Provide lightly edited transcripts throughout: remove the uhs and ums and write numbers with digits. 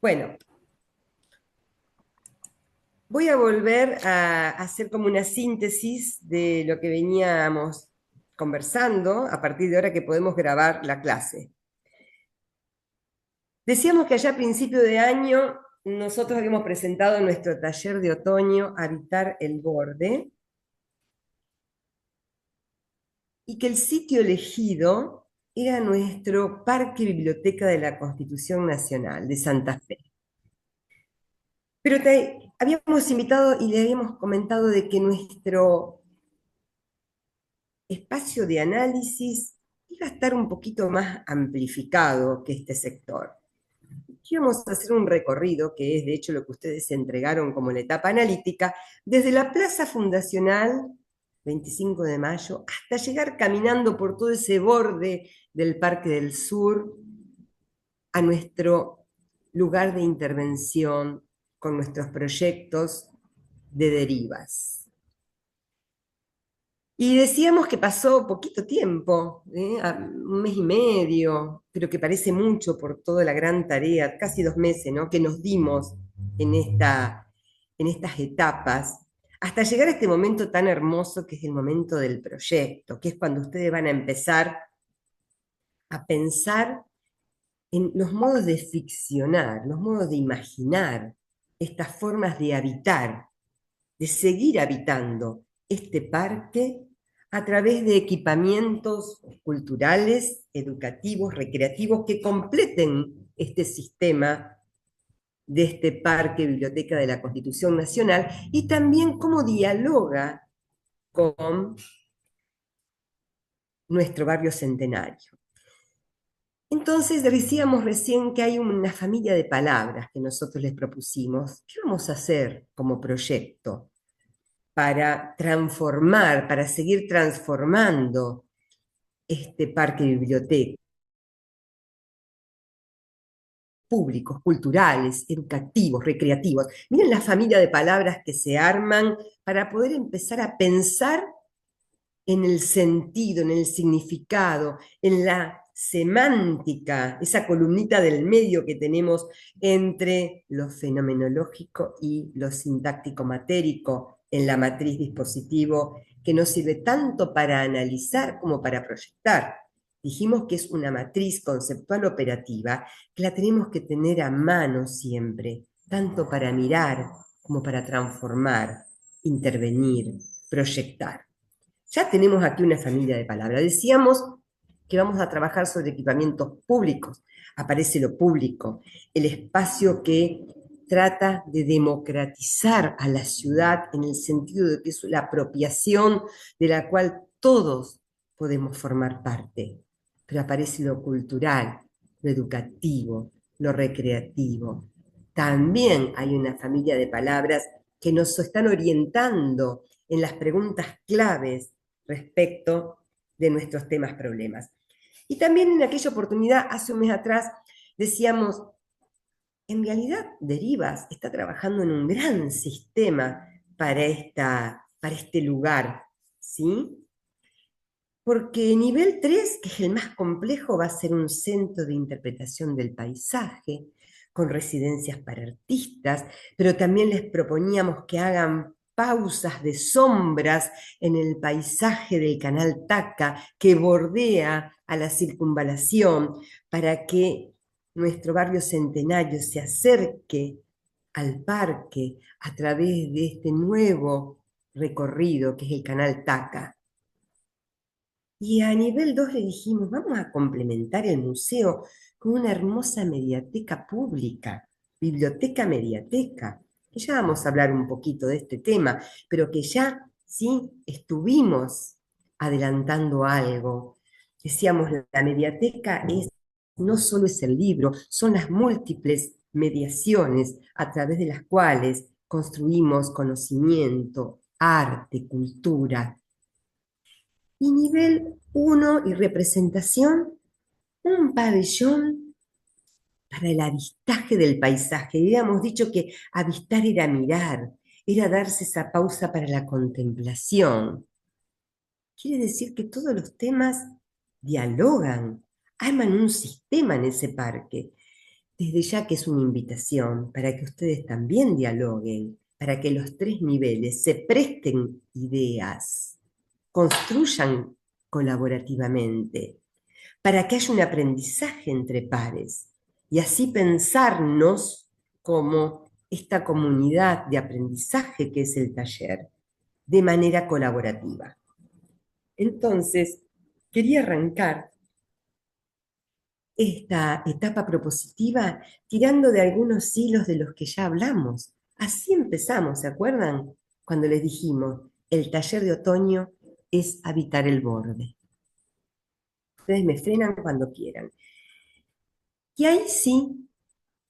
Bueno, voy a volver a hacer como una síntesis de lo que veníamos conversando a partir de ahora que podemos grabar la clase. Decíamos que allá a principio de año nosotros habíamos presentado nuestro taller de otoño Habitar el Borde y que el sitio elegido era nuestro Parque Biblioteca de la Constitución Nacional de Santa Fe. Pero te habíamos invitado y le habíamos comentado de que nuestro espacio de análisis iba a estar un poquito más amplificado que este sector. Íbamos a hacer un recorrido, que es de hecho lo que ustedes se entregaron como la etapa analítica, desde la Plaza Fundacional, 25 de mayo, hasta llegar caminando por todo ese borde del Parque del Sur a nuestro lugar de intervención con nuestros proyectos de derivas. Y decíamos que pasó poquito tiempo, un mes y medio, pero que parece mucho por toda la gran tarea, casi 2 meses, ¿no? Que nos dimos en en estas etapas, hasta llegar a este momento tan hermoso que es el momento del proyecto, que es cuando ustedes van a empezar a pensar en los modos de ficcionar, los modos de imaginar estas formas de habitar, de seguir habitando este parque a través de equipamientos culturales, educativos, recreativos que completen este sistema de este Parque Biblioteca de la Constitución Nacional y también cómo dialoga con nuestro barrio centenario. Entonces decíamos recién que hay una familia de palabras que nosotros les propusimos. ¿Qué vamos a hacer como proyecto para transformar, para seguir transformando este parque biblioteca? Públicos, culturales, educativos, recreativos. Miren la familia de palabras que se arman para poder empezar a pensar en el sentido, en el significado, en la semántica, esa columnita del medio que tenemos entre lo fenomenológico y lo sintáctico-matérico en la matriz dispositivo, que nos sirve tanto para analizar como para proyectar. Dijimos que es una matriz conceptual operativa que la tenemos que tener a mano siempre, tanto para mirar como para transformar, intervenir, proyectar. Ya tenemos aquí una familia de palabras. Decíamos que vamos a trabajar sobre equipamientos públicos. Aparece lo público, el espacio que trata de democratizar a la ciudad en el sentido de que es la apropiación de la cual todos podemos formar parte. Pero aparece lo cultural, lo educativo, lo recreativo. También hay una familia de palabras que nos están orientando en las preguntas claves respecto de nuestros temas problemas. Y también en aquella oportunidad, hace un mes atrás, decíamos, en realidad Derivas está trabajando en un gran sistema para este lugar, ¿sí? Porque nivel 3, que es el más complejo, va a ser un centro de interpretación del paisaje, con residencias para artistas, pero también les proponíamos que hagan pausas de sombras en el paisaje del canal Taca, que bordea a la circunvalación, para que nuestro barrio centenario se acerque al parque a través de este nuevo recorrido que es el canal Taca. Y a nivel 2 le dijimos, vamos a complementar el museo con una hermosa mediateca pública, biblioteca mediateca, que ya vamos a hablar un poquito de este tema, pero que ya sí estuvimos adelantando algo. Decíamos, la mediateca no solo es el libro, son las múltiples mediaciones a través de las cuales construimos conocimiento, arte, cultura. Y nivel 1 y representación, un pabellón para el avistaje del paisaje. Habíamos dicho que avistar era mirar, era darse esa pausa para la contemplación. Quiere decir que todos los temas dialogan, arman un sistema en ese parque. desde ya que es una invitación para que ustedes también dialoguen, para que los tres niveles se presten ideas, construyan colaborativamente, para que haya un aprendizaje entre pares y así pensarnos como esta comunidad de aprendizaje que es el taller, de manera colaborativa. Entonces, quería arrancar esta etapa propositiva tirando de algunos hilos de los que ya hablamos. Así empezamos, ¿se acuerdan? Cuando les dijimos, el taller de otoño es habitar el borde. Ustedes me frenan cuando quieran. Y ahí sí,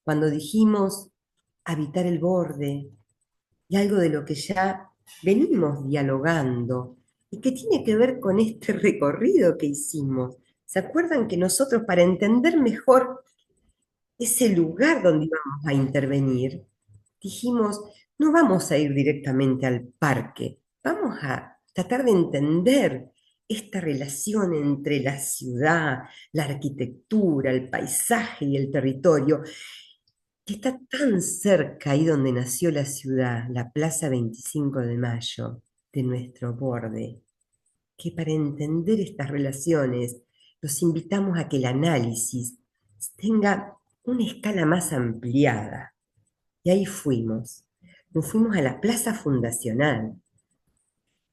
cuando dijimos habitar el borde, y algo de lo que ya venimos dialogando, y que tiene que ver con este recorrido que hicimos. ¿Se acuerdan que nosotros, para entender mejor ese lugar donde íbamos a intervenir, dijimos, no vamos a ir directamente al parque, vamos a tratar de entender esta relación entre la ciudad, la arquitectura, el paisaje y el territorio, que está tan cerca ahí donde nació la ciudad, la Plaza 25 de Mayo, de nuestro borde, que para entender estas relaciones los invitamos a que el análisis tenga una escala más ampliada. Y ahí fuimos. Nos fuimos a la Plaza Fundacional.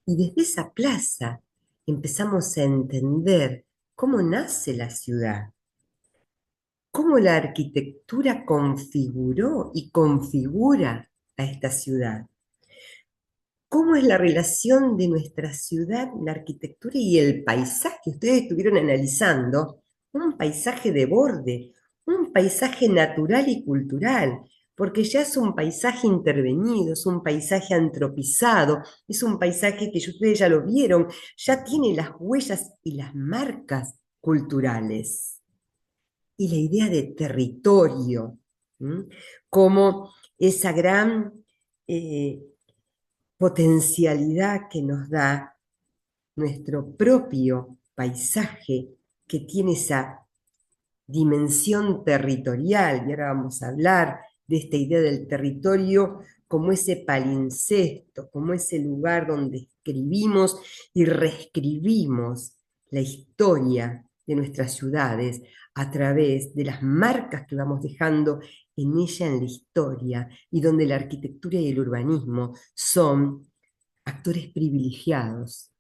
Y desde esa plaza empezamos a entender cómo nace la ciudad, cómo la arquitectura configuró y configura a esta ciudad. ¿Cómo es la relación de nuestra ciudad, la arquitectura y el paisaje? Ustedes estuvieron analizando un paisaje de borde, un paisaje natural y cultural, porque ya es un paisaje intervenido, es un paisaje antropizado, es un paisaje que ustedes ya lo vieron, ya tiene las huellas y las marcas culturales. Y la idea de territorio, ¿m? Como esa gran potencialidad que nos da nuestro propio paisaje, que tiene esa dimensión territorial. Y ahora vamos a hablar de esta idea del territorio como ese palincesto, como ese lugar donde escribimos y reescribimos la historia de nuestras ciudades a través de las marcas que vamos dejando en ella en la historia, y donde la arquitectura y el urbanismo son actores privilegiados.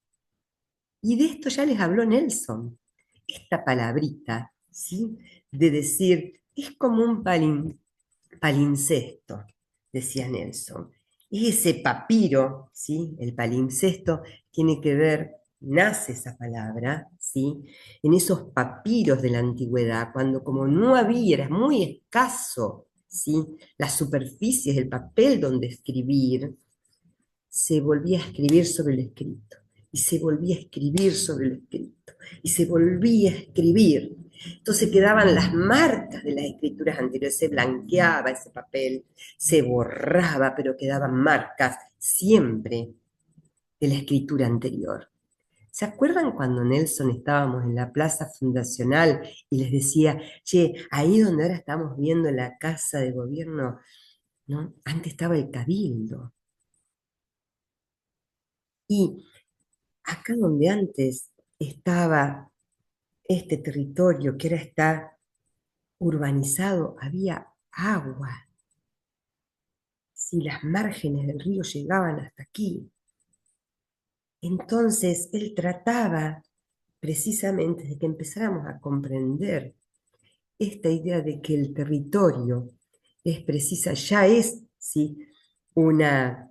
Y de esto ya les habló Nelson. Esta palabrita, ¿sí? De decir, es como un palincesto, decía Nelson. Es ese papiro, ¿sí? El palincesto tiene que ver, nace esa palabra, ¿sí? En esos papiros de la antigüedad, cuando como no había, era muy escaso, ¿sí? Las superficies del papel donde escribir, se volvía a escribir sobre el escrito, y se volvía a escribir sobre el escrito, y se volvía a escribir. Entonces quedaban las marcas de las escrituras anteriores, se blanqueaba ese papel, se borraba, pero quedaban marcas siempre de la escritura anterior. ¿Se acuerdan cuando Nelson estábamos en la plaza fundacional y les decía, che, ahí donde ahora estamos viendo la casa de gobierno, ¿no? Antes estaba el cabildo. Y acá donde antes estaba este territorio que ahora está urbanizado, había agua. Si las márgenes del río llegaban hasta aquí. Entonces él trataba precisamente de que empezáramos a comprender esta idea de que el territorio es precisa, ya es, ¿sí?, una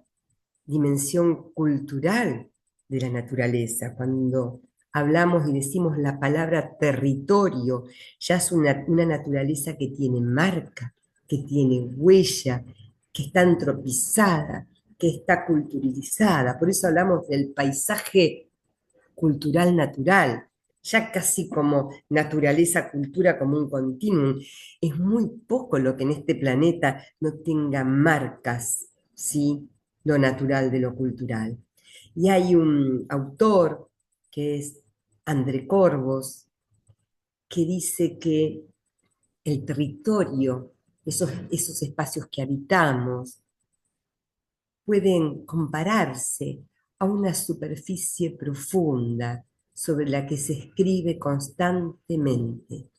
dimensión cultural de la naturaleza. Cuando hablamos y decimos la palabra territorio, ya es una naturaleza que tiene marca, que tiene huella, que está antropizada, que está culturalizada. Por eso hablamos del paisaje cultural natural, ya casi como naturaleza, cultura, como un continuum. Es muy poco lo que en este planeta no tenga marcas, ¿sí?, lo natural de lo cultural. Y hay un autor que es André Corvos, que dice que el territorio esos espacios que habitamos, pueden compararse a una superficie profunda sobre la que se escribe constantemente,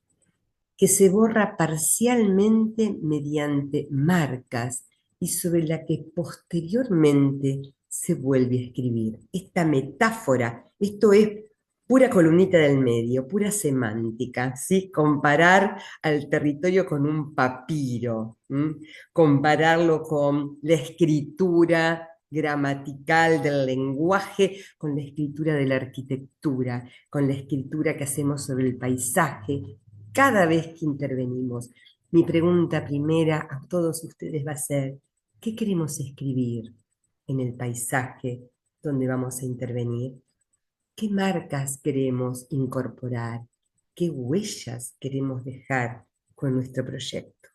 que se borra parcialmente mediante marcas y sobre la que posteriormente se vuelve a escribir. Esta metáfora, esto es pura columnita del medio, pura semántica, ¿sí? Comparar al territorio con un papiro, ¿m? Compararlo con la escritura gramatical del lenguaje, con la escritura de la arquitectura, con la escritura que hacemos sobre el paisaje, cada vez que intervenimos. Mi pregunta primera a todos ustedes va a ser, ¿qué queremos escribir en el paisaje donde vamos a intervenir? ¿Qué marcas queremos incorporar? ¿Qué huellas queremos dejar con nuestro proyecto?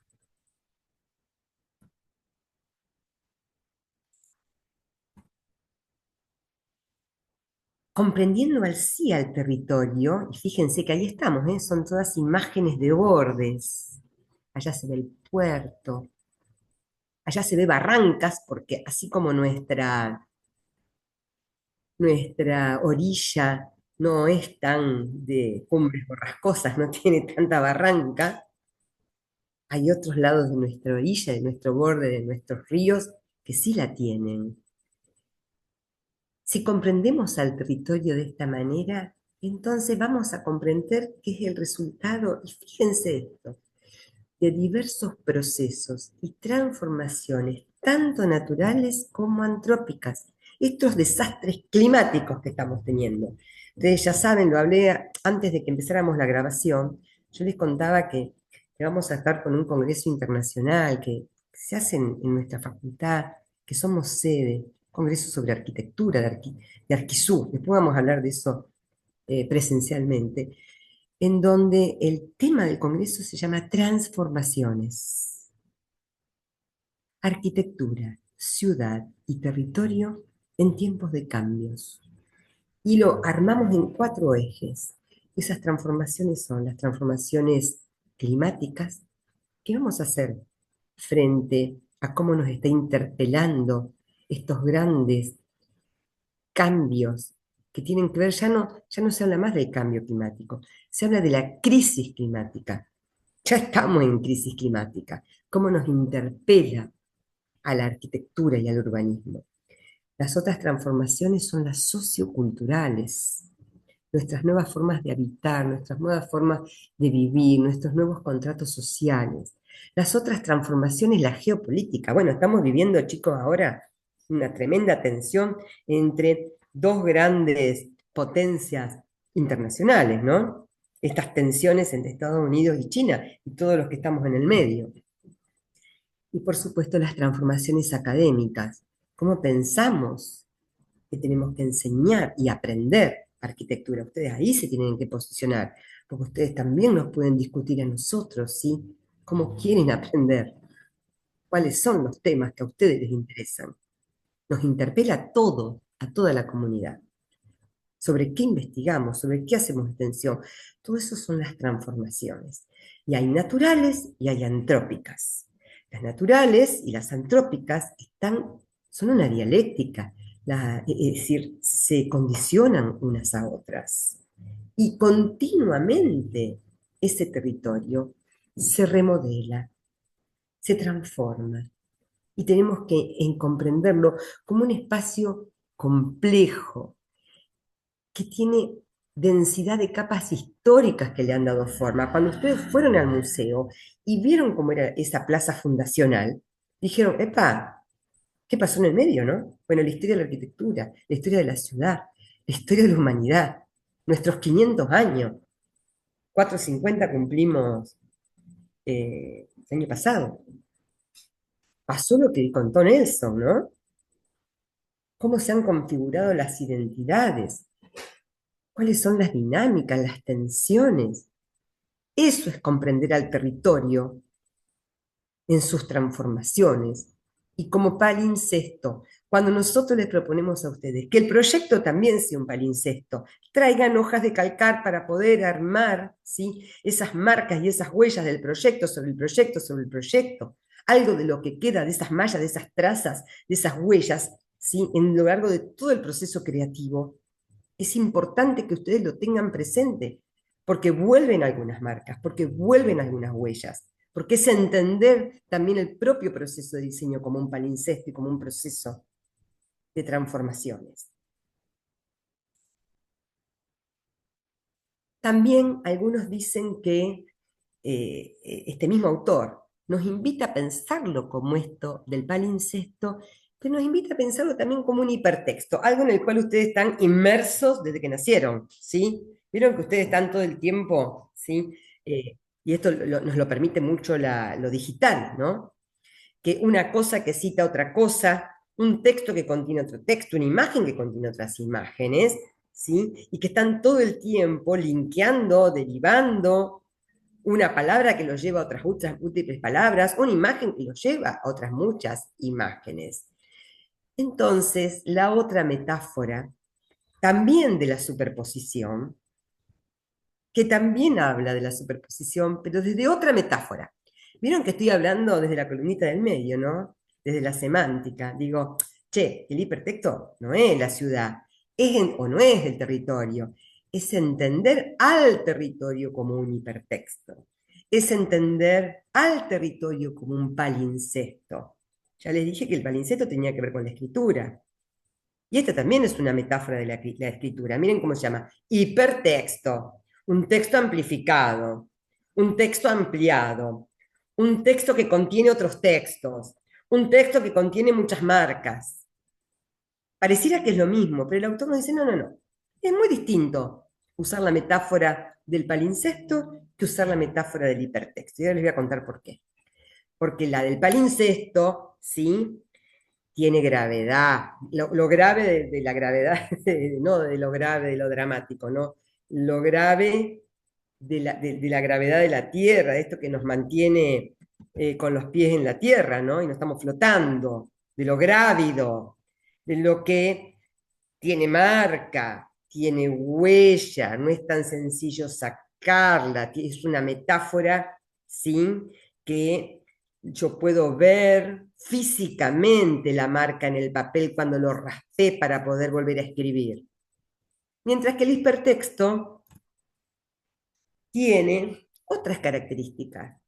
Comprendiendo al sí al territorio, y fíjense que ahí estamos, ¿eh? Son todas imágenes de bordes. Allá se ve el puerto, allá se ve Barrancas, porque así como nuestra orilla no es tan de cumbres borrascosas, no tiene tanta barranca, hay otros lados de nuestra orilla, de nuestro borde, de nuestros ríos, que sí la tienen. Si comprendemos al territorio de esta manera, entonces vamos a comprender qué es el resultado, y fíjense esto, de diversos procesos y transformaciones, tanto naturales como antrópicas. Estos desastres climáticos que estamos teniendo. Ustedes ya saben, lo hablé antes de que empezáramos la grabación, yo les contaba que vamos a estar con un congreso internacional que se hace en nuestra facultad, que somos sede, congreso sobre arquitectura de Arquisú, después vamos a hablar de eso presencialmente, en donde el tema del Congreso se llama Transformaciones, arquitectura, ciudad y territorio en tiempos de cambios. Y lo armamos en cuatro ejes. Esas transformaciones son las transformaciones climáticas. ¿Qué vamos a hacer frente a cómo nos está interpelando estos grandes cambios que tienen que ver, ya no se habla más del cambio climático, se habla de la crisis climática? Ya estamos en crisis climática. ¿Cómo nos interpela a la arquitectura y al urbanismo? Las otras transformaciones son las socioculturales, nuestras nuevas formas de habitar, nuestras nuevas formas de vivir, nuestros nuevos contratos sociales. Las otras transformaciones, la geopolítica. Bueno, estamos viviendo, chicos, ahora una tremenda tensión entre dos grandes potencias internacionales, ¿no? Estas tensiones entre Estados Unidos y China y todos los que estamos en el medio. Y por supuesto las transformaciones académicas. ¿Cómo pensamos que tenemos que enseñar y aprender arquitectura? Ustedes ahí se tienen que posicionar, porque ustedes también nos pueden discutir a nosotros, ¿sí? ¿Cómo quieren aprender? ¿Cuáles son los temas que a ustedes les interesan? Nos interpela a todo, a toda la comunidad. Sobre qué investigamos, sobre qué hacemos extensión. Todo eso son las transformaciones. Y hay naturales y hay antrópicas. Las naturales y las antrópicas son una dialéctica, es decir, se condicionan unas a otras. Y continuamente ese territorio se remodela, se transforma. Y tenemos que comprenderlo como un espacio complejo, que tiene densidad de capas históricas que le han dado forma. Cuando ustedes fueron al museo y vieron cómo era esa plaza fundacional, dijeron, epa, ¿qué pasó en el medio, no? Bueno, la historia de la arquitectura, la historia de la ciudad, la historia de la humanidad, nuestros 500 años, 450 cumplimos el año pasado. Pasó lo que contó Nelson, ¿no? Cómo se han configurado las identidades, cuáles son las dinámicas, las tensiones. Eso es comprender al territorio en sus transformaciones y como palimpsesto, Cuando nosotros les proponemos a ustedes que el proyecto también sea un palincesto, traigan hojas de calcar para poder armar, ¿sí?, esas marcas y esas huellas del proyecto sobre el proyecto sobre el proyecto, algo de lo que queda de esas mallas, de esas trazas, de esas huellas, ¿sí?, en lo largo de todo el proceso creativo, es importante que ustedes lo tengan presente, porque vuelven algunas marcas, porque vuelven algunas huellas, porque es entender también el propio proceso de diseño como un palincesto y como un proceso de transformaciones. También algunos dicen que este mismo autor nos invita a pensarlo como esto del palincesto, pero nos invita a pensarlo también como un hipertexto, algo en el cual ustedes están inmersos desde que nacieron, ¿sí? Vieron que ustedes están todo el tiempo, ¿sí? Y esto nos lo permite mucho lo digital, ¿no? Que una cosa que cita otra cosa, un texto que contiene otro texto, una imagen que contiene otras imágenes, ¿sí? Y que están todo el tiempo linkeando, derivando, una palabra que lo lleva a otras muchas múltiples palabras, una imagen que lo lleva a otras muchas imágenes. Entonces, la otra metáfora, también de la superposición, que también habla de la superposición, pero desde otra metáfora. Vieron que estoy hablando desde la columnita del medio, ¿no? Desde la semántica. Digo, che, el hipertexto no es la ciudad, o no es el territorio, es entender al territorio como un hipertexto, es entender al territorio como un palincesto. Ya les dije que el palincesto tenía que ver con la escritura. Y esta también es una metáfora de la escritura. Miren cómo se llama. Hipertexto, un texto amplificado, un texto ampliado, un texto que contiene otros textos, un texto que contiene muchas marcas. Pareciera que es lo mismo, pero el autor nos dice, no, no, no. Es muy distinto usar la metáfora del palincesto que usar la metáfora del hipertexto. Y ahora les voy a contar por qué. Porque la del palincesto, ¿sí?, tiene gravedad, lo grave de la gravedad, no de lo grave, de lo dramático, no, lo grave de la gravedad de la Tierra, de esto que nos mantiene con los pies en la Tierra, ¿no? Y no estamos flotando, de lo grávido, de lo que tiene marca, tiene huella, no es tan sencillo sacarla, es una metáfora, ¿sí?, que yo puedo ver físicamente la marca en el papel cuando lo raspé para poder volver a escribir. Mientras que el hipertexto tiene otras características.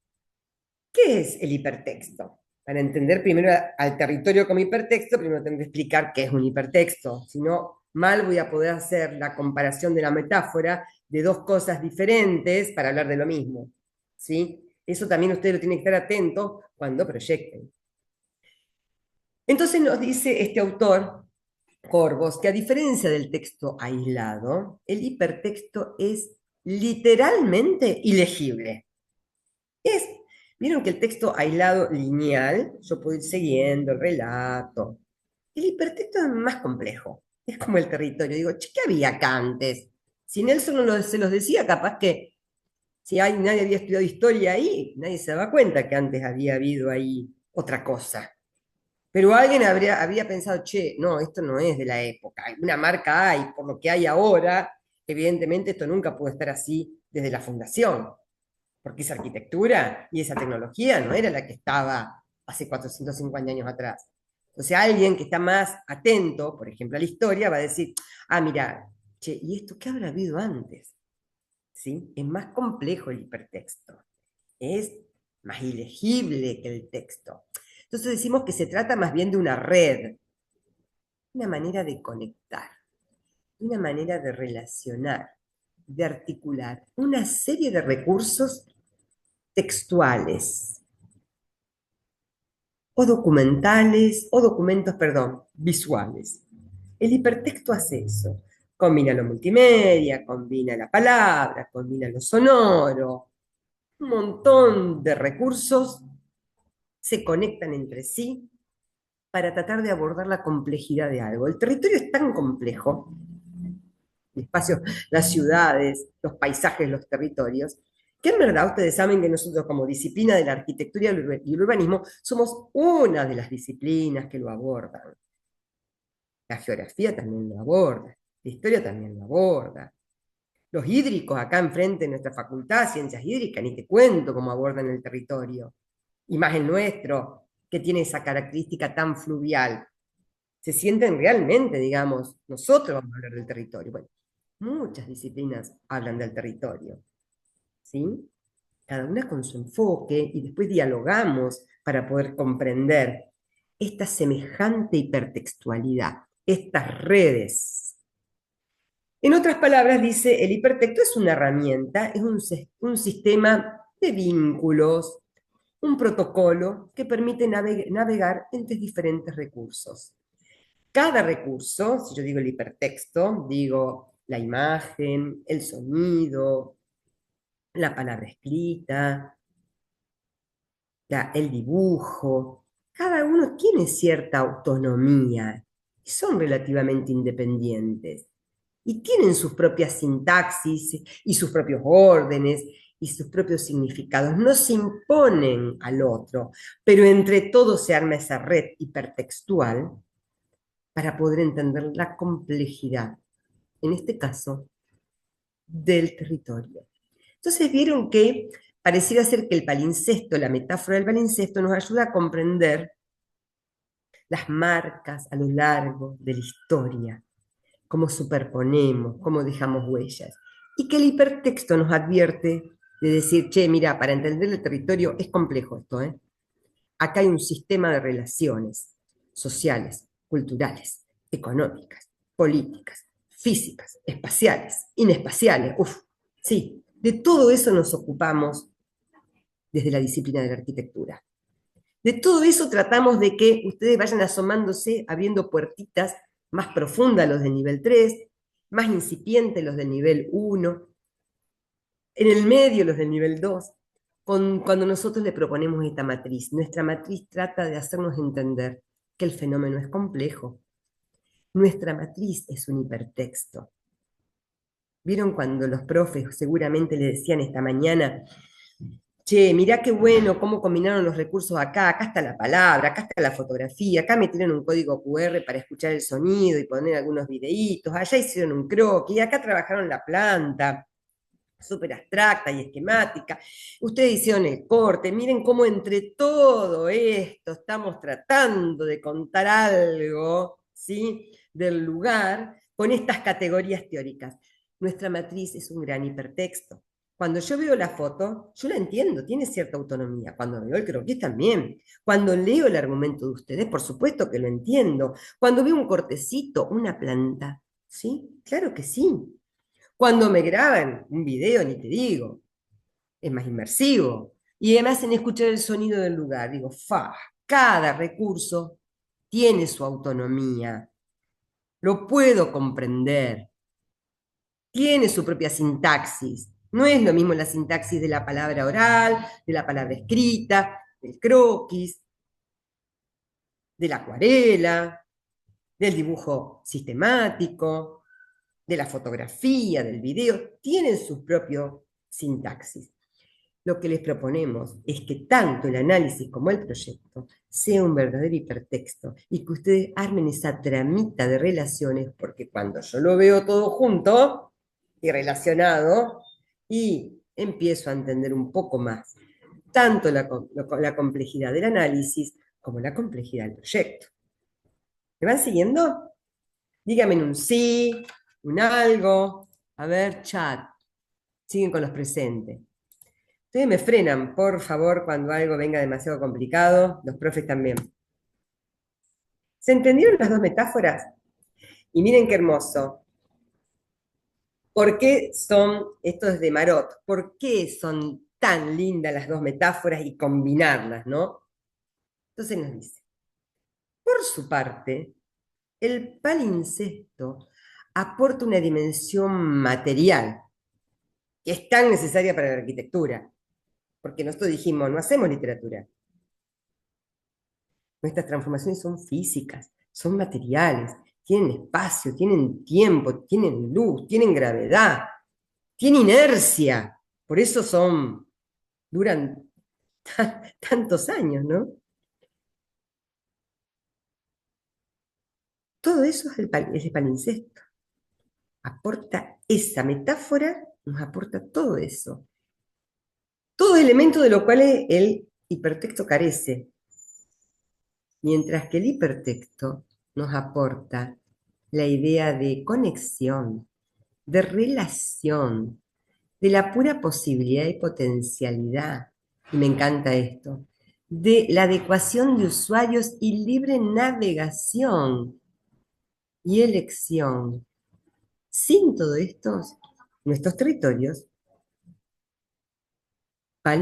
¿Qué es el hipertexto? Para entender primero al territorio como hipertexto, primero tengo que explicar qué es un hipertexto. Si no, mal voy a poder hacer la comparación de la metáfora de dos cosas diferentes para hablar de lo mismo. ¿Sí? Eso también ustedes lo tienen que estar atentos cuando proyecten. Entonces nos dice este autor, Corbos, que a diferencia del texto aislado, el hipertexto es literalmente ilegible. Es, vieron que el texto aislado lineal, yo puedo ir siguiendo el relato. El hipertexto es más complejo, es como el territorio. Digo, che, ¿qué había acá antes? Si Nelson no se los decía, capaz que si nadie había estudiado historia ahí, nadie se daba cuenta que antes había habido ahí otra cosa. Pero alguien había pensado, che, no, esto no es de la época, alguna marca hay, por lo que hay ahora, evidentemente esto nunca pudo estar así desde la fundación, porque esa arquitectura y esa tecnología no era la que estaba hace 450 años atrás. Entonces alguien que está más atento, por ejemplo, a la historia, va a decir, ah, mira, che, ¿y esto qué habrá habido antes? ¿Sí? Es más complejo el hipertexto, es más ilegible que el texto. Entonces decimos que se trata más bien de una red, una manera de conectar, una manera de relacionar, de articular una serie de recursos textuales o documentales, o documentos, perdón, visuales. El hipertexto hace eso. Combina lo multimedia, combina la palabra, combina lo sonoro. Un montón de recursos se conectan entre sí para tratar de abordar la complejidad de algo. El territorio es tan complejo, el espacio, las ciudades, los paisajes, los territorios, que en verdad ustedes saben que nosotros como disciplina de la arquitectura y el urbanismo somos una de las disciplinas que lo abordan. La geografía también lo aborda, la historia también lo aborda. Los hídricos, acá enfrente de nuestra facultad, ciencias hídricas, ni te cuento cómo abordan el territorio. Y más el nuestro, que tiene esa característica tan fluvial. Se sienten realmente, digamos, nosotros vamos a hablar del territorio. Bueno, muchas disciplinas hablan del territorio, ¿sí? Cada una con su enfoque y después dialogamos para poder comprender esta semejante hipertextualidad, estas redes. En otras palabras, dice, el hipertexto es una herramienta, es un sistema de vínculos, un protocolo que permite navegar entre diferentes recursos. Cada recurso, si yo digo el hipertexto, digo la imagen, el sonido, la palabra escrita, el dibujo, cada uno tiene cierta autonomía y son relativamente independientes y tienen sus propias sintaxis y sus propios órdenes y sus propios significados. No se imponen al otro, pero entre todos se arma esa red hipertextual para poder entender la complejidad, en este caso, del territorio. Entonces vieron que pareciera ser que el palincesto, la metáfora del palincesto, nos ayuda a comprender las marcas a lo largo de la historia, cómo superponemos, cómo dejamos huellas. Y que el hipertexto nos advierte de decir, che, mira, para entender el territorio es complejo esto, ¿eh? Acá hay un sistema de relaciones sociales, culturales, económicas, políticas, físicas, espaciales, inespaciales. Uf, sí, de todo eso nos ocupamos desde la disciplina de la arquitectura. De todo eso tratamos de que ustedes vayan asomándose, abriendo puertitas más profundas los del nivel 3, más incipientes los del nivel 1, en el medio los del nivel 2, cuando nosotros le proponemos esta matriz. Nuestra matriz trata de hacernos entender que el fenómeno es complejo. Nuestra matriz es un hipertexto. ¿Vieron cuando los profes seguramente le decían esta mañana, che, mirá qué bueno cómo combinaron los recursos acá, acá está la palabra, acá está la fotografía, acá metieron un código QR para escuchar el sonido y poner algunos videitos, allá hicieron un croquis, y acá trabajaron la planta, súper abstracta y esquemática. Ustedes hicieron el corte, miren cómo entre todo esto estamos tratando de contar algo, ¿sí? Del lugar con estas categorías teóricas. Nuestra matriz es un gran hipertexto. Cuando yo veo la foto, yo la entiendo, tiene cierta autonomía. Cuando veo el croquis también. Cuando leo el argumento de ustedes, por supuesto que lo entiendo. Cuando veo un cortecito, una planta, ¿sí? Claro que sí. Cuando me graban un video, ni te digo, es más inmersivo. Y además en escuchar el sonido del lugar, digo, cada recurso tiene su autonomía, lo puedo comprender, tiene su propia sintaxis. No es lo mismo la sintaxis de la palabra oral, de la palabra escrita, del croquis, de la acuarela, del dibujo sistemático, de la fotografía, del video, tienen su propio sintaxis. Lo que les proponemos es que tanto el análisis como el proyecto sea un verdadero hipertexto y que ustedes armen esa tramita de relaciones, porque cuando yo lo veo todo junto y relacionado y empiezo a entender un poco más tanto la complejidad del análisis como la complejidad del proyecto. ¿Me van siguiendo? Díganme en un sí, un algo. A ver, chat. Siguen con los presentes. Ustedes me frenan, por favor, cuando algo venga demasiado complicado. Los profes también. ¿Se entendieron las dos metáforas? Y miren qué hermoso. ¿Por qué son, esto es de Marot, por qué son tan lindas las dos metáforas y combinarlas, ¿no? Entonces nos dice, por su parte, el palincesto aporta una dimensión material que es tan necesaria para la arquitectura, porque nosotros dijimos, no hacemos literatura. Nuestras transformaciones son físicas, son materiales, tienen espacio, tienen tiempo, tienen luz, tienen gravedad, tienen inercia. Por eso duran tantos años, ¿no? Todo eso es el palincesto. Aporta esa metáfora, nos aporta todo eso. Todo elemento de lo cual el hipertexto carece, mientras que el hipertexto nos aporta la idea de conexión, de relación, de la pura posibilidad y potencialidad, y me encanta esto, de la adecuación de usuarios y libre navegación y elección. Sin todo esto, nuestros territorios,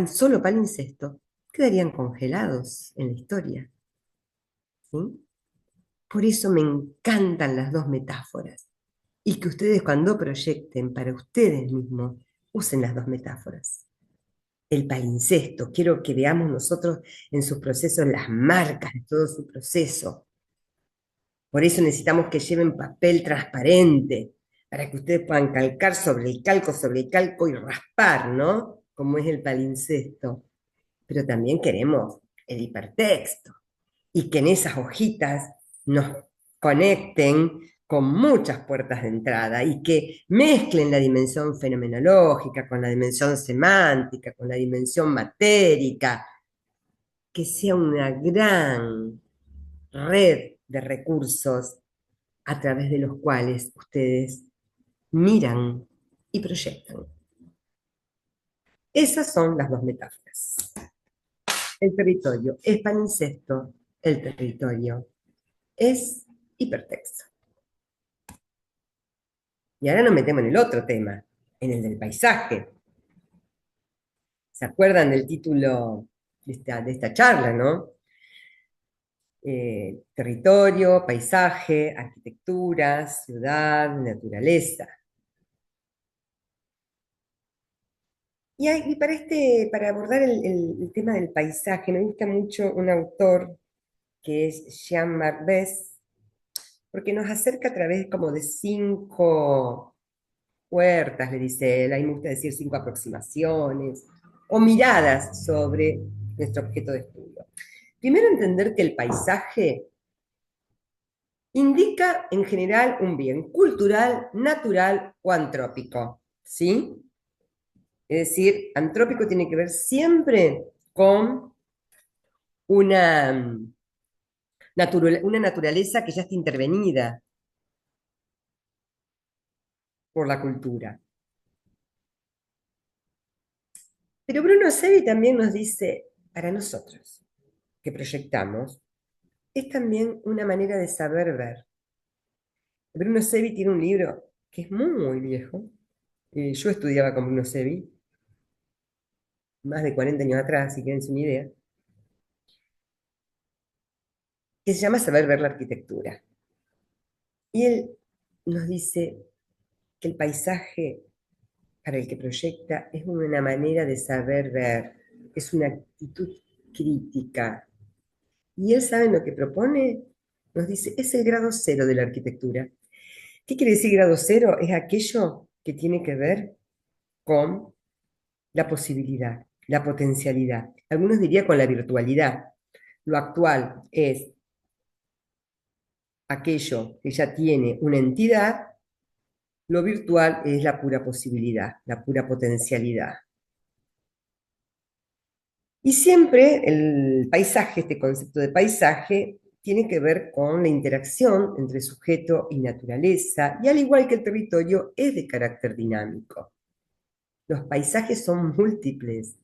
solo palincesto, quedarían congelados en la historia. ¿Sí? Por eso me encantan las dos metáforas. Y que ustedes cuando proyecten para ustedes mismos, usen las dos metáforas. El palincesto, quiero que veamos nosotros en sus procesos las marcas de todo su proceso. Por eso necesitamos que lleven papel transparente, para que ustedes puedan calcar sobre el calco y raspar, ¿no? Como es el palincesto. Pero también queremos el hipertexto y que en esas hojitas nos conecten con muchas puertas de entrada y que mezclen la dimensión fenomenológica con la dimensión semántica, con la dimensión matérica, que sea una gran red de recursos a través de los cuales ustedes miran y proyectan. Esas son las dos metáforas. El territorio es palincesto, el territorio es hipertexto. Y ahora nos metemos en el otro tema, en el del paisaje. ¿Se acuerdan del título de esta charla, no? Territorio, paisaje, arquitectura, ciudad, naturaleza. Y para abordar el tema del paisaje, me gusta mucho un autor que es Jean Marbès, porque nos acerca a través como de 5 puertas, le dice él, ahí me gusta decir 5 aproximaciones o miradas sobre nuestro objeto de estudio. Primero, entender que el paisaje indica en general un bien cultural, natural o antrópico, ¿sí? Es decir, antrópico tiene que ver siempre con una, una naturaleza que ya está intervenida por la cultura. Pero Bruno Sevi también nos dice, para nosotros, que proyectamos, es también una manera de saber ver. Bruno Sevi tiene un libro que es muy viejo. Yo estudiaba con Bruno Sevi, más de 40 años atrás, si quieren una idea, que se llama Saber ver la arquitectura. Y él nos dice que el paisaje para el que proyecta es una manera de saber ver, es una actitud crítica. Y él sabe lo que propone, nos dice, es el grado cero de la arquitectura. ¿Qué quiere decir grado cero? Es aquello que tiene que ver con la posibilidad, la potencialidad. Algunos dirían con la virtualidad. Lo actual es aquello que ya tiene una entidad, lo virtual es la pura posibilidad, la pura potencialidad. Y siempre el paisaje, este concepto de paisaje, tiene que ver con la interacción entre sujeto y naturaleza, y al igual que el territorio, es de carácter dinámico. Los paisajes son múltiples,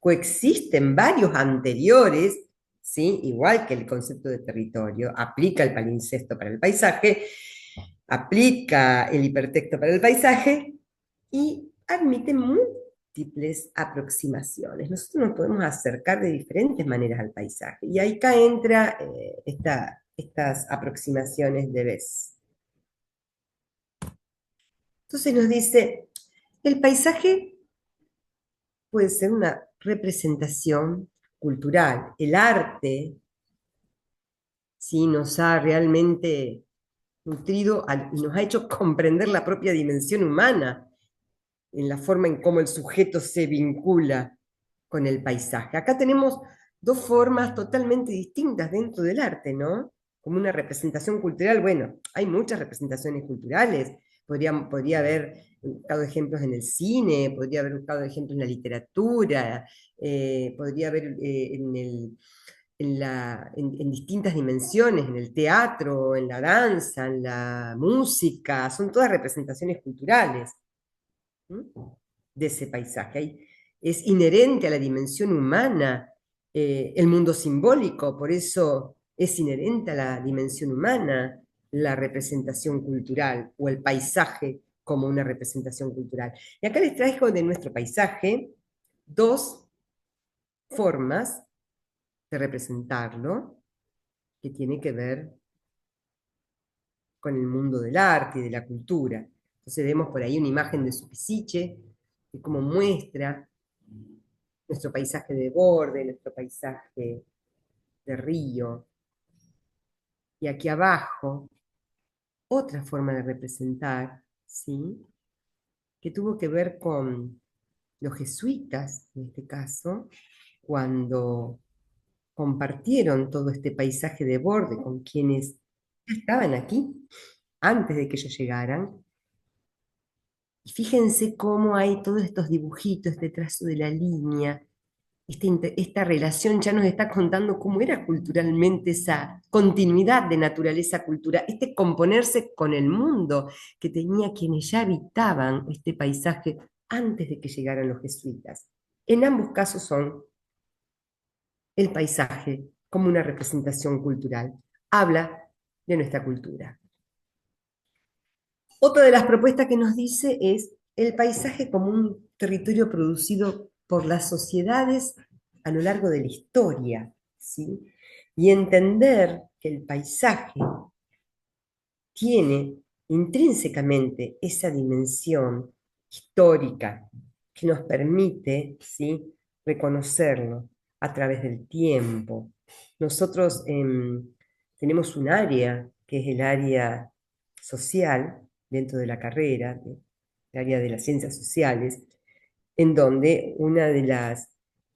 coexisten varios anteriores, ¿sí? Igual que el concepto de territorio, aplica el palincesto para el paisaje, aplica el hipertexto para el paisaje y admite múltiples aproximaciones. Nosotros nos podemos acercar de diferentes maneras al paisaje y ahí acá entra estas aproximaciones de Bess. Entonces nos dice, el paisaje puede ser una representación cultural. El arte, ¿sí? Nos ha realmente nutrido y nos ha hecho comprender la propia dimensión humana en la forma en cómo el sujeto se vincula con el paisaje. Acá tenemos dos formas totalmente distintas dentro del arte, ¿no? como una representación cultural. Bueno, hay muchas representaciones culturales. Podría haber buscado ejemplos en el cine, podría haber buscado ejemplos en la literatura, podría haber en distintas dimensiones, en el teatro, en la danza, en la música, son todas representaciones culturales. ¿M? De ese paisaje. Es inherente a la dimensión humana el mundo simbólico, por eso es inherente a la dimensión humana la representación cultural o el paisaje como una representación cultural. Y acá les traigo de nuestro paisaje dos formas de representarlo que tiene que ver con el mundo del arte y de la cultura. Entonces vemos por ahí una imagen de Supisiche, que como muestra nuestro paisaje de borde, nuestro paisaje de río. Y aquí abajo, otra forma de representar, ¿sí? Que tuvo que ver con los jesuitas, en este caso, cuando compartieron todo este paisaje de borde con quienes ya estaban aquí antes de que ellos llegaran. Y fíjense cómo hay todos estos dibujitos, este trazo de la línea, esta relación ya nos está contando cómo era culturalmente esa continuidad de naturaleza-cultura, este componerse con el mundo que tenía quienes ya habitaban este paisaje antes de que llegaran los jesuitas. En ambos casos son el paisaje como una representación cultural. Habla de nuestra cultura. Otra de las propuestas que nos dice es el paisaje como un territorio producido por las sociedades a lo largo de la historia, ¿sí? Y entender que el paisaje tiene intrínsecamente esa dimensión histórica que nos permite, ¿sí?, reconocerlo a través del tiempo. Nosotros tenemos un área que es el área social dentro de la carrera, el área de las ciencias sociales, en donde una de las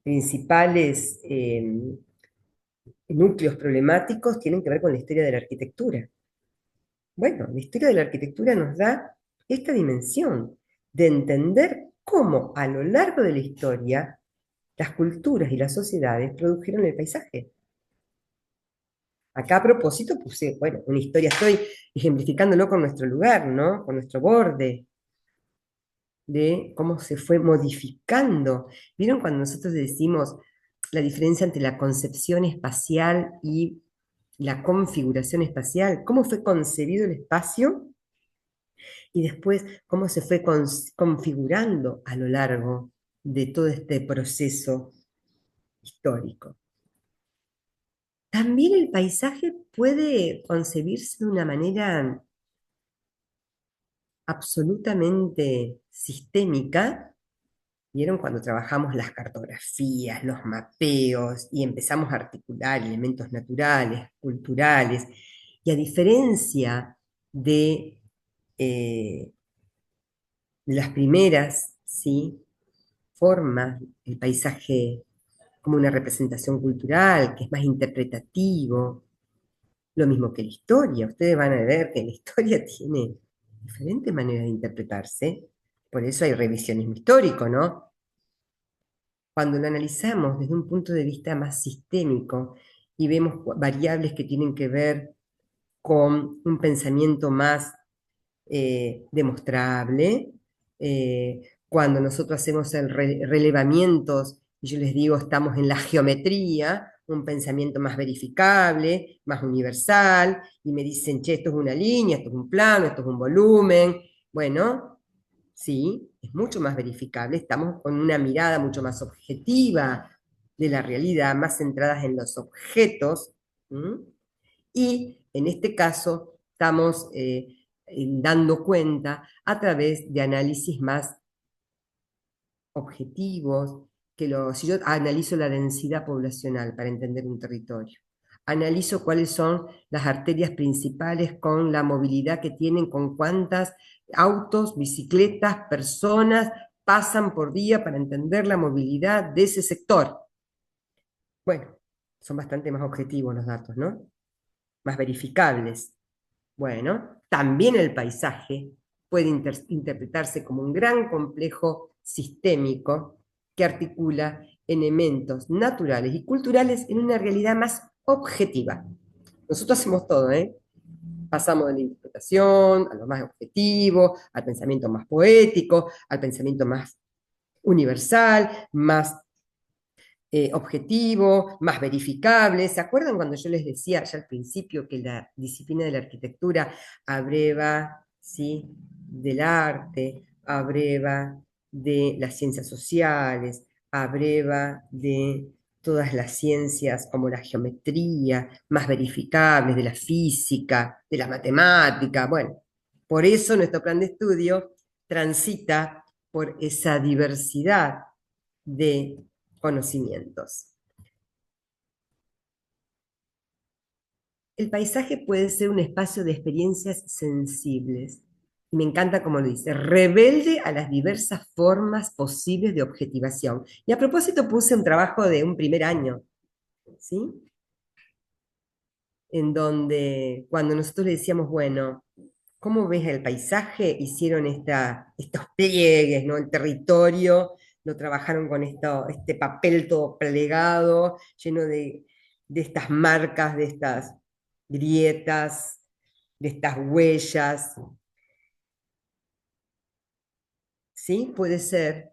principales núcleos problemáticos tienen que ver con la historia de la arquitectura. Bueno, la historia de la arquitectura nos da esta dimensión de entender cómo a lo largo de la historia las culturas y las sociedades produjeron el paisaje. Acá a propósito puse, bueno, una historia, estoy ejemplificándolo con nuestro lugar, ¿no? Con nuestro borde, de cómo se fue modificando. ¿Vieron cuando nosotros decimos la diferencia entre la concepción espacial y la configuración espacial? ¿Cómo fue concebido el espacio? Y después cómo se fue configurando a lo largo de todo este proceso histórico. También el paisaje puede concebirse de una manera absolutamente sistémica. ¿Vieron cuando trabajamos las cartografías, los mapeos y empezamos a articular elementos naturales, culturales? Y a diferencia de eh, las primeras, ¿sí?, formas, el paisaje como una representación cultural, que es más interpretativo, lo mismo que la historia. Ustedes van a ver que la historia tiene diferentes maneras de interpretarse, por eso hay revisionismo histórico, ¿no? Cuando lo analizamos desde un punto de vista más sistémico y vemos variables que tienen que ver con un pensamiento más demostrable, cuando nosotros hacemos relevamientos, y yo les digo, estamos en la geometría, un pensamiento más verificable, más universal, y me dicen, che, esto es una línea, esto es un plano, esto es un volumen. Bueno, sí, es mucho más verificable, estamos con una mirada mucho más objetiva de la realidad, más centradas en los objetos, ¿m? Y en este caso estamos dando cuenta a través de análisis más objetivos, si yo analizo la densidad poblacional para entender un territorio, analizo cuáles son las arterias principales con la movilidad que tienen, con cuántas autos, bicicletas, personas pasan por día para entender la movilidad de ese sector. Bueno, son bastante más objetivos los datos, ¿no? más verificables. Bueno, también el paisaje puede interpretarse como un gran complejo sistémico que articula elementos naturales y culturales en una realidad más objetiva. Nosotros hacemos todo, ¿eh? Pasamos de la interpretación a lo más objetivo, al pensamiento más poético, al pensamiento más universal, más objetivo, más verificable. ¿Se acuerdan cuando yo les decía ya al principio que la disciplina de la arquitectura abreva, ¿sí?, del arte, abreva de las ciencias sociales, abreva de todas las ciencias como la geometría, más verificables, de la física, de la matemática? Bueno, por eso nuestro plan de estudio transita por esa diversidad de conocimientos. El paisaje puede ser un espacio de experiencias sensibles. Y me encanta como lo dice, rebelde a las diversas formas posibles de objetivación. Y a propósito puse un trabajo de un primer año, ¿sí? En donde cuando nosotros le decíamos, bueno, ¿cómo ves el paisaje? Hicieron estos pliegues, ¿no? El territorio, lo trabajaron con este papel todo plegado, lleno de estas marcas, de estas grietas, de estas huellas, ¿sí? Puede ser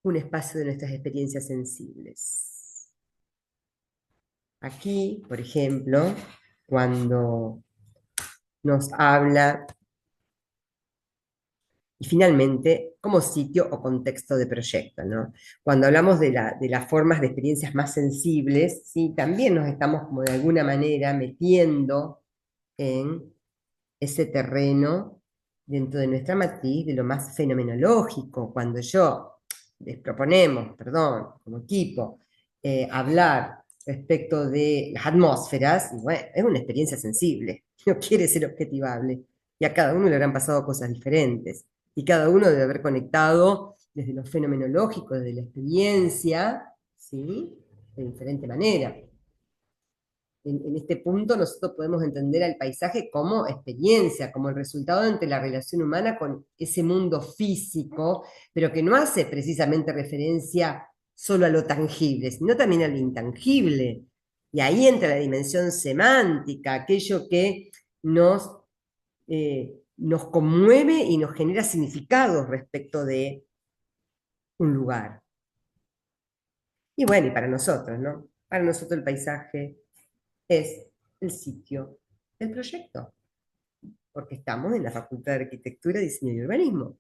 un espacio de nuestras experiencias sensibles. Aquí, por ejemplo, cuando nos habla. Y finalmente, como sitio o contexto de proyecto, ¿no? Cuando hablamos de las formas de experiencias más sensibles, ¿sí?, también nos estamos como de alguna manera metiendo en ese terreno dentro de nuestra matriz de lo más fenomenológico. Cuando les proponemos, perdón, como equipo, hablar respecto de las atmósferas, bueno, es una experiencia sensible, no quiere ser objetivable, y a cada uno le habrán pasado cosas diferentes, y cada uno debe haber conectado desde lo fenomenológico, desde la experiencia, ¿sí?, de diferente manera. En este punto nosotros podemos entender al paisaje como experiencia, como el resultado entre la relación humana con ese mundo físico, pero que no hace precisamente referencia solo a lo tangible, sino también a lo intangible. Y ahí entra la dimensión semántica, aquello que nos conmueve y nos genera significados respecto de un lugar. Y bueno, y para nosotros, ¿no? Para nosotros el paisaje es el sitio del proyecto, porque estamos en la Facultad de Arquitectura, Diseño y Urbanismo.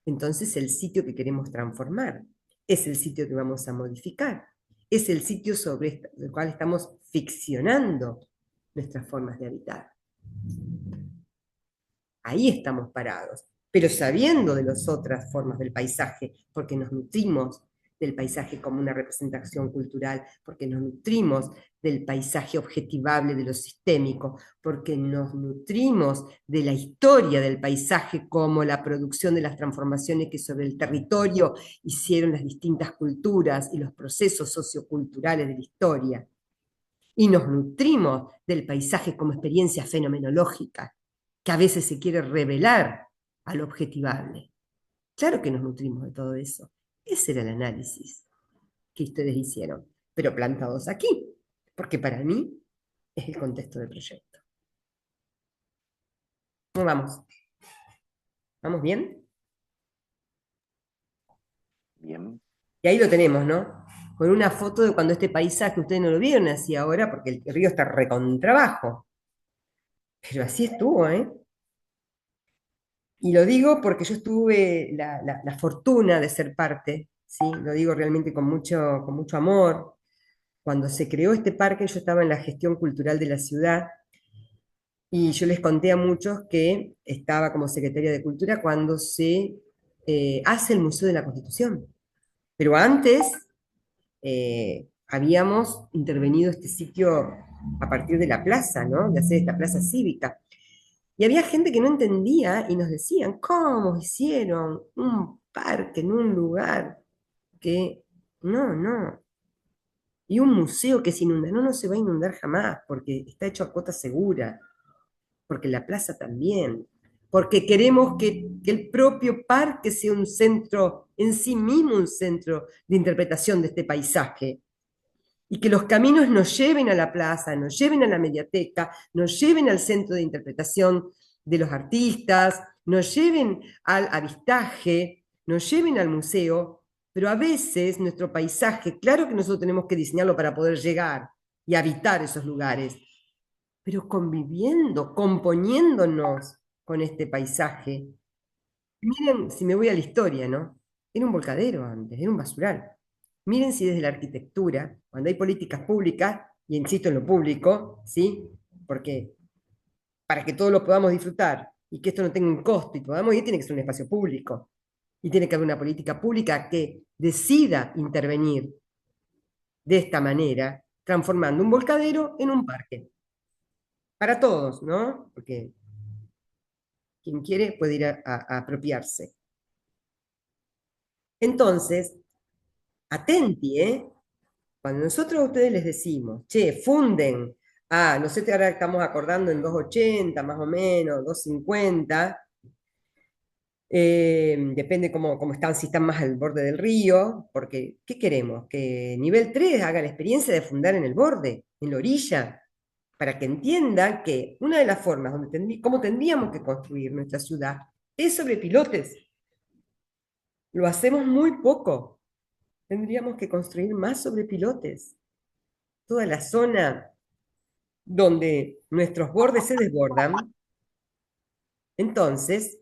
Entonces, el sitio que queremos transformar es el sitio que vamos a modificar, es el sitio sobre el cual estamos ficcionando nuestras formas de habitar. Ahí estamos parados, pero sabiendo de las otras formas del paisaje, porque nos nutrimos del paisaje como una representación cultural, porque nos nutrimos del paisaje objetivable de lo sistémico, porque nos nutrimos de la historia del paisaje como la producción de las transformaciones que sobre el territorio hicieron las distintas culturas y los procesos socioculturales de la historia. Y nos nutrimos del paisaje como experiencia fenomenológica, que a veces se quiere revelar a lo objetivable. Claro que nos nutrimos de todo eso. Ese era el análisis que ustedes hicieron, pero plantados aquí, porque para mí es el contexto del proyecto. ¿Cómo vamos? ¿Vamos bien? Bien. Y ahí lo tenemos, ¿no? Con una foto de cuando este paisaje, ustedes no lo vieron así ahora, porque el río está recontrabajo. Pero así estuvo, ¿eh? Y lo digo porque yo tuve la fortuna de ser parte, ¿sí? Lo digo realmente con mucho amor. Cuando se creó este parque, yo estaba en la gestión cultural de la ciudad y yo les conté a muchos que estaba como secretaria de Cultura cuando se hace el Museo de la Constitución. Pero antes habíamos intervenido este sitio a partir de la plaza, ¿no? De hacer esta plaza cívica. Y había gente que no entendía y nos decían, ¿cómo hicieron un parque en un lugar que no, no? Y un museo que se inunda, no se va a inundar jamás, porque está hecho a cuota segura, porque la plaza también, porque queremos que el propio parque sea un centro, en sí mismo un centro de interpretación de este paisaje, y que los caminos nos lleven a la plaza, nos lleven a la mediateca, nos lleven al centro de interpretación de los artistas, nos lleven al avistaje, nos lleven al museo, pero a veces nuestro paisaje, claro que nosotros tenemos que diseñarlo para poder llegar y habitar esos lugares, pero conviviendo, componiéndonos con este paisaje. Miren, si me voy a la historia, ¿no? Era un volcadero antes, era un basural. Miren si desde la arquitectura, cuando hay políticas públicas, y insisto en lo público, ¿sí? Porque para que todos lo podamos disfrutar y que esto no tenga un costo y podamos ir, tiene que ser un espacio público. Y tiene que haber una política pública que decida intervenir de esta manera, transformando un volcadero en un parque. Para todos, ¿no? Porque quien quiere puede ir a apropiarse. Entonces, atenti, ¿eh? Cuando nosotros a ustedes les decimos, che, funden, no sé, ahora estamos acordando en 280 más o menos, 250, depende cómo están, si están más al borde del río, porque ¿qué queremos? Que nivel 3 haga la experiencia de fundar en el borde, en la orilla, para que entiendan que una de las formas cómo tendríamos que construir nuestra ciudad es sobre pilotes. Lo hacemos muy poco. Tendríamos que construir más sobre pilotes. Toda la zona donde nuestros bordes se desbordan. Entonces,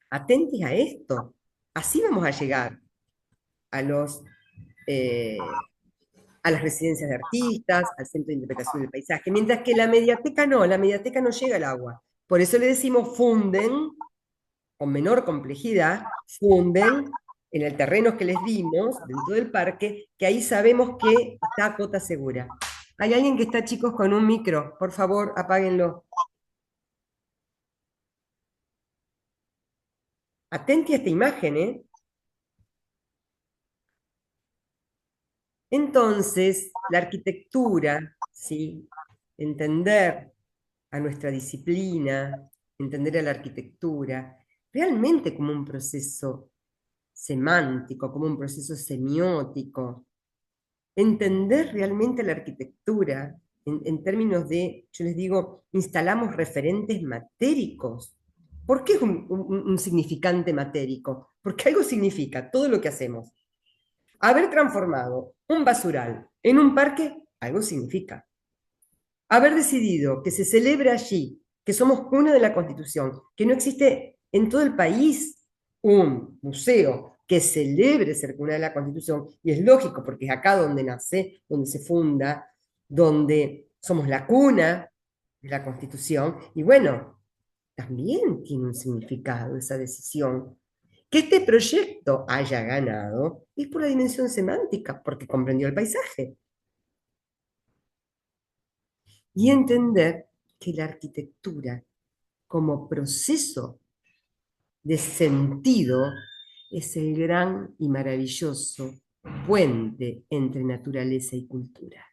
atentos a esto. Así vamos a llegar a eh, a las residencias de artistas, al centro de interpretación del paisaje, mientras que la mediateca no llega al agua. Por eso le decimos funden, con menor complejidad, funden en el terreno que les dimos, dentro del parque, que ahí sabemos que está a cota segura. Hay alguien que está, chicos, con un micro. Por favor, apáguenlo. Atenti a esta imagen, ¿eh? Entonces, la arquitectura, ¿sí? Entender a nuestra disciplina, entender a la arquitectura, realmente como un proceso semántico, como un proceso semiótico, entender realmente la arquitectura en términos de, yo les digo, instalamos referentes matéricos. ¿Por qué es un significante matérico? Porque algo significa todo lo que hacemos. Haber transformado un basural en un parque, algo significa. Haber decidido que se celebre allí, que somos cuna de la Constitución, que no existe en todo el país un museo que celebre ser cuna de la Constitución, y es lógico porque es acá donde nace, donde se funda, donde somos la cuna de la Constitución, y bueno, también tiene un significado esa decisión. Que este proyecto haya ganado es por la dimensión semántica, porque comprendió el paisaje. Y entender que la arquitectura como proceso de sentido es el gran y maravilloso puente entre naturaleza y cultura.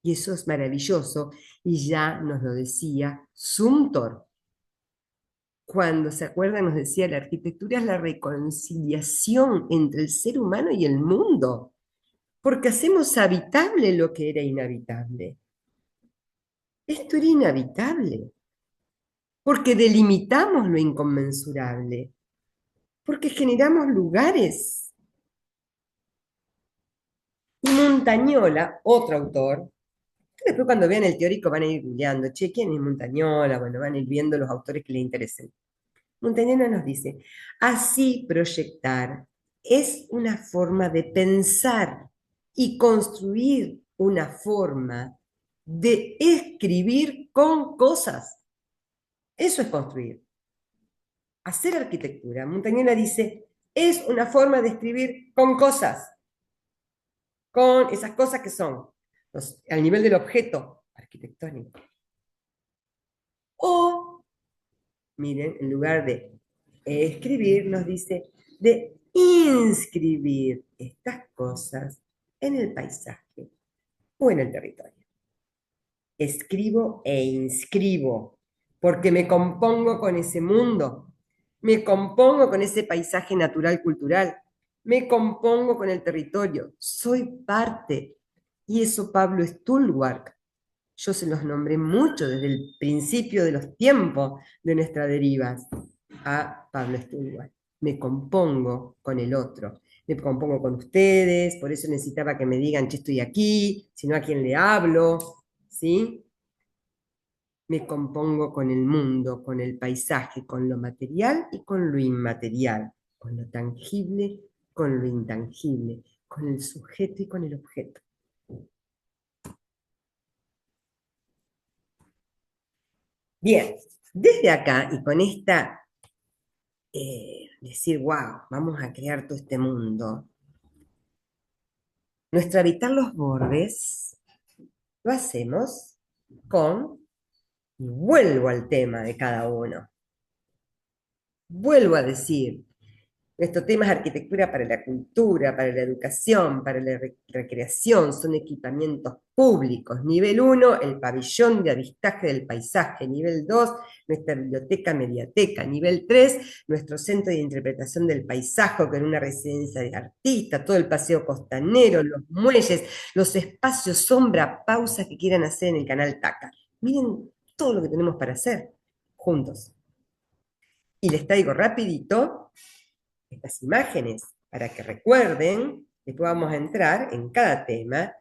Y eso es maravilloso, y ya nos lo decía Zumthor. Cuando se acuerdan, nos decía, la arquitectura es la reconciliación entre el ser humano y el mundo, porque hacemos habitable lo que era inhabitable. Esto era inhabitable, porque delimitamos lo inconmensurable, porque generamos lugares. Y Montañola, otro autor, después cuando vean el teórico van a ir googleando, che, ¿quién es Montañola? Bueno, van a ir viendo los autores que les interesen. Montañola nos dice, así proyectar es una forma de pensar y construir una forma de escribir con cosas. Eso es construir. Hacer arquitectura. Montañola dice, es una forma de escribir con cosas, con esas cosas que son al nivel del objeto arquitectónico. O, miren, en lugar de escribir, nos dice de inscribir estas cosas en el paisaje o en el territorio. Escribo e inscribo, porque me compongo con ese mundo, me compongo con ese paisaje natural cultural, me compongo con el territorio, soy parte. Y eso Pablo Stulwark, yo se los nombré mucho desde el principio de los tiempos de nuestras derivas, a Pablo Stulwark. Me compongo con el otro, me compongo con ustedes, por eso necesitaba que me digan, che, estoy aquí, si no, a quién le hablo, ¿sí? Me compongo con el mundo, con el paisaje, con lo material y con lo inmaterial, con lo tangible, con lo intangible, con el sujeto y con el objeto. Bien, desde acá y con esta, decir, wow, vamos a crear todo este mundo, nuestro habitar los bordes lo hacemos con, y vuelvo al tema de cada uno, vuelvo a decir, nuestro tema es arquitectura para la cultura, para la educación, para la recreación, son equipamientos públicos. Nivel uno, el pabellón de avistaje del paisaje. Nivel 2, nuestra biblioteca mediateca. Nivel 3, nuestro centro de interpretación del paisaje con una residencia de artistas, todo el paseo costanero, los muelles, los espacios sombra, pausas que quieran hacer en el canal Taca. Miren todo lo que tenemos para hacer juntos. Y les traigo rapidito estas imágenes para que recuerden, después vamos a entrar en cada tema,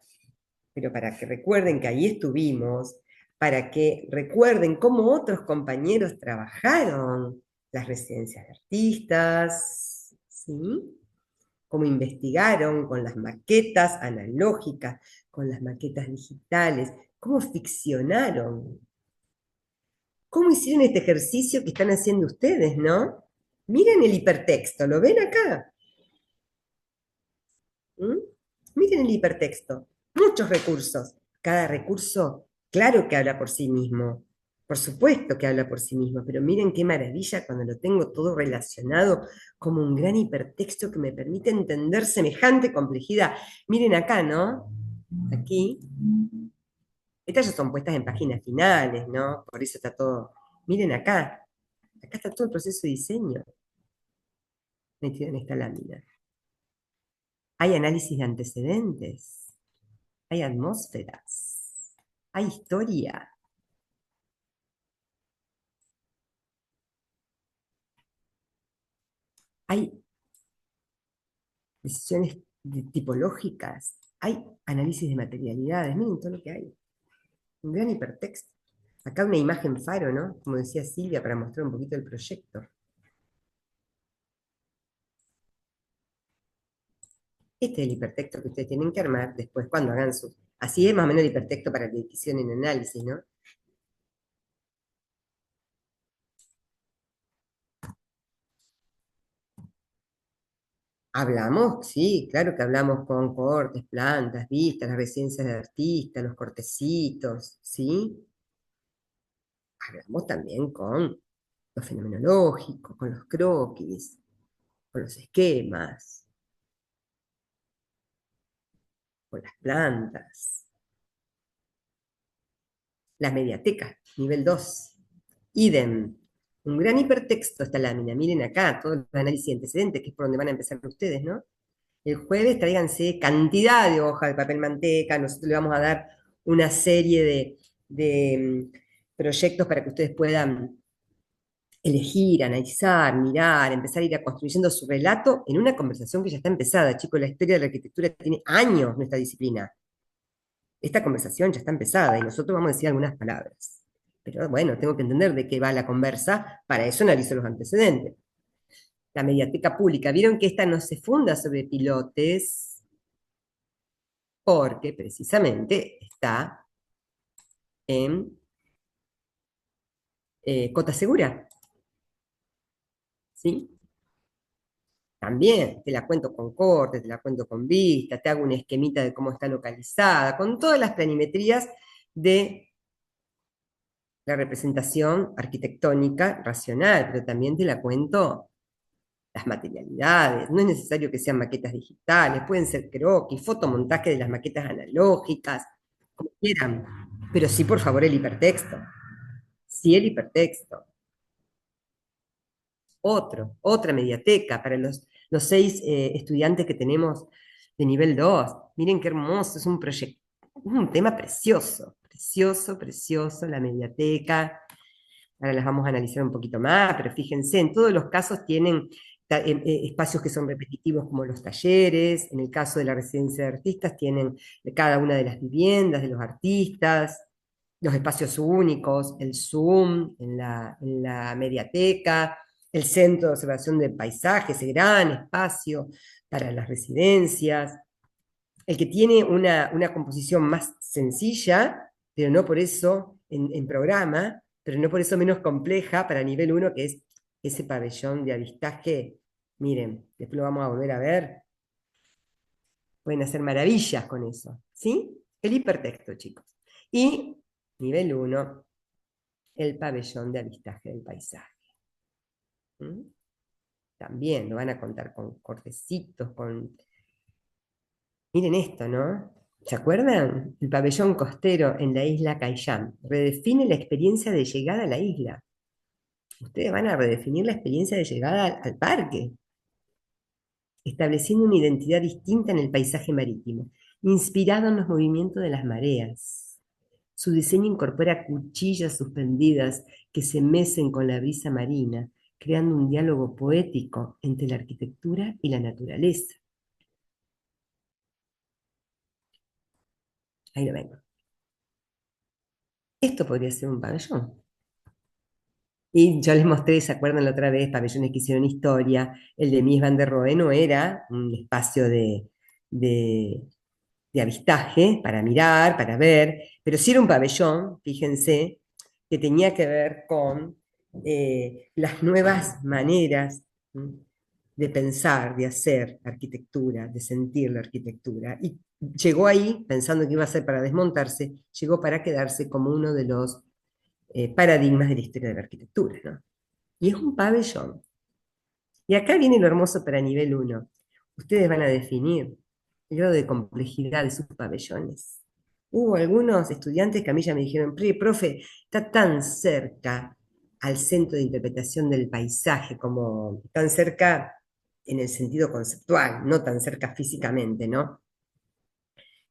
pero para que recuerden que ahí estuvimos, para que recuerden cómo otros compañeros trabajaron las residencias de artistas, ¿sí? Cómo investigaron con las maquetas analógicas, con las maquetas digitales, cómo ficcionaron, cómo hicieron este ejercicio que están haciendo ustedes, ¿no? Miren el hipertexto, ¿lo ven acá? ¿Mm? Miren el hipertexto, muchos recursos. Cada recurso, claro que habla por sí mismo, por supuesto que habla por sí mismo, pero miren qué maravilla cuando lo tengo todo relacionado como un gran hipertexto que me permite entender semejante complejidad. Miren acá, ¿no? Aquí. Estas ya son puestas en páginas finales, ¿no? Por eso está todo. Miren acá. Acá está todo el proceso de diseño metido en esta lámina. Hay análisis de antecedentes. Hay atmósferas, hay historia, hay decisiones tipológicas, hay análisis de materialidades, miren todo lo que hay. Un gran hipertexto. Acá una imagen faro, ¿no? Como decía Silvia, para mostrar un poquito el proyecto. Este es el hipertexto que ustedes tienen que armar después cuando hagan su... Así es más o menos el hipertexto para decisión en análisis, ¿no? Hablamos, sí, claro que hablamos con cortes, plantas, vistas, las residencias de artistas, los cortecitos, ¿sí? Hablamos también con lo fenomenológico, con los croquis, con los esquemas, con las plantas, las mediatecas, nivel 2, idem. Un gran hipertexto esta lámina. Miren acá, todo el análisis de antecedentes, que es por donde van a empezar ustedes, ¿no? El jueves tráiganse cantidad de hojas de papel manteca, nosotros le vamos a dar una serie de proyectos para que ustedes puedan elegir, analizar, mirar, empezar a ir a construyendo su relato en una conversación que ya está empezada. Chicos, la historia de la arquitectura tiene años nuestra disciplina. Esta conversación ya está empezada y nosotros vamos a decir algunas palabras. Pero bueno, tengo que entender de qué va la conversa, para eso analizo los antecedentes. La mediateca pública, vieron que esta no se funda sobre pilotes porque precisamente está en cota segura, ¿sí? También te la cuento con corte, te la cuento con vista, te hago una esquemita de cómo está localizada, con todas las planimetrías de la representación arquitectónica racional, pero también te la cuento las materialidades. No es necesario que sean maquetas digitales, pueden ser croquis, fotomontaje de las maquetas analógicas, como quieran. Pero sí, por favor, el hipertexto. Sí, el hipertexto. Otra mediateca para los 6 estudiantes que tenemos de nivel 2. Miren qué hermoso, es un proyecto, un tema precioso, precioso, precioso, la mediateca. Ahora las vamos a analizar un poquito más, pero fíjense, en todos los casos tienen espacios que son repetitivos como los talleres, en el caso de la residencia de artistas tienen de cada una de las viviendas de los artistas, los espacios únicos, el Zoom en la mediateca, el centro de observación del paisaje, ese gran espacio para las residencias, el que tiene una composición más sencilla, pero no por eso en programa, pero no por eso menos compleja para nivel uno que es ese pabellón de avistaje. Miren, después lo vamos a volver a ver. Pueden hacer maravillas con eso, ¿sí? El hipertexto, chicos. Y nivel uno, el pabellón de avistaje del paisaje. ¿Mm? También lo van a contar con cortecitos, con... Miren esto, ¿no? ¿Se acuerdan? El pabellón costero en la isla Cayán redefine la experiencia de llegada a la isla. Ustedes van a redefinir la experiencia de llegada al parque, estableciendo una identidad distinta en el paisaje marítimo, inspirado en los movimientos de las mareas. Su diseño incorpora cuchillas suspendidas que se mecen con la brisa marina, creando un diálogo poético entre la arquitectura y la naturaleza. Ahí lo vengo. Esto podría ser un pabellón. Y yo les mostré, ¿se acuerdan la otra vez? Pabellones que hicieron historia. El de Mies van der Rohe no era un espacio de, de avistaje para mirar, para ver, pero sí era un pabellón, fíjense, que tenía que ver con las nuevas maneras, ¿m? De pensar, de hacer arquitectura, de sentir la arquitectura. Y llegó ahí, pensando que iba a ser para desmontarse, llegó para quedarse como uno de los paradigmas de la historia de la arquitectura, ¿no? Y es un pabellón. Y acá viene lo hermoso para nivel uno. Ustedes van a definir el grado de complejidad de sus pabellones. Hubo algunos estudiantes que a mí ya me dijeron, Profe, está tan cerca al centro de interpretación del paisaje, como tan cerca en el sentido conceptual, no tan cerca físicamente, ¿no?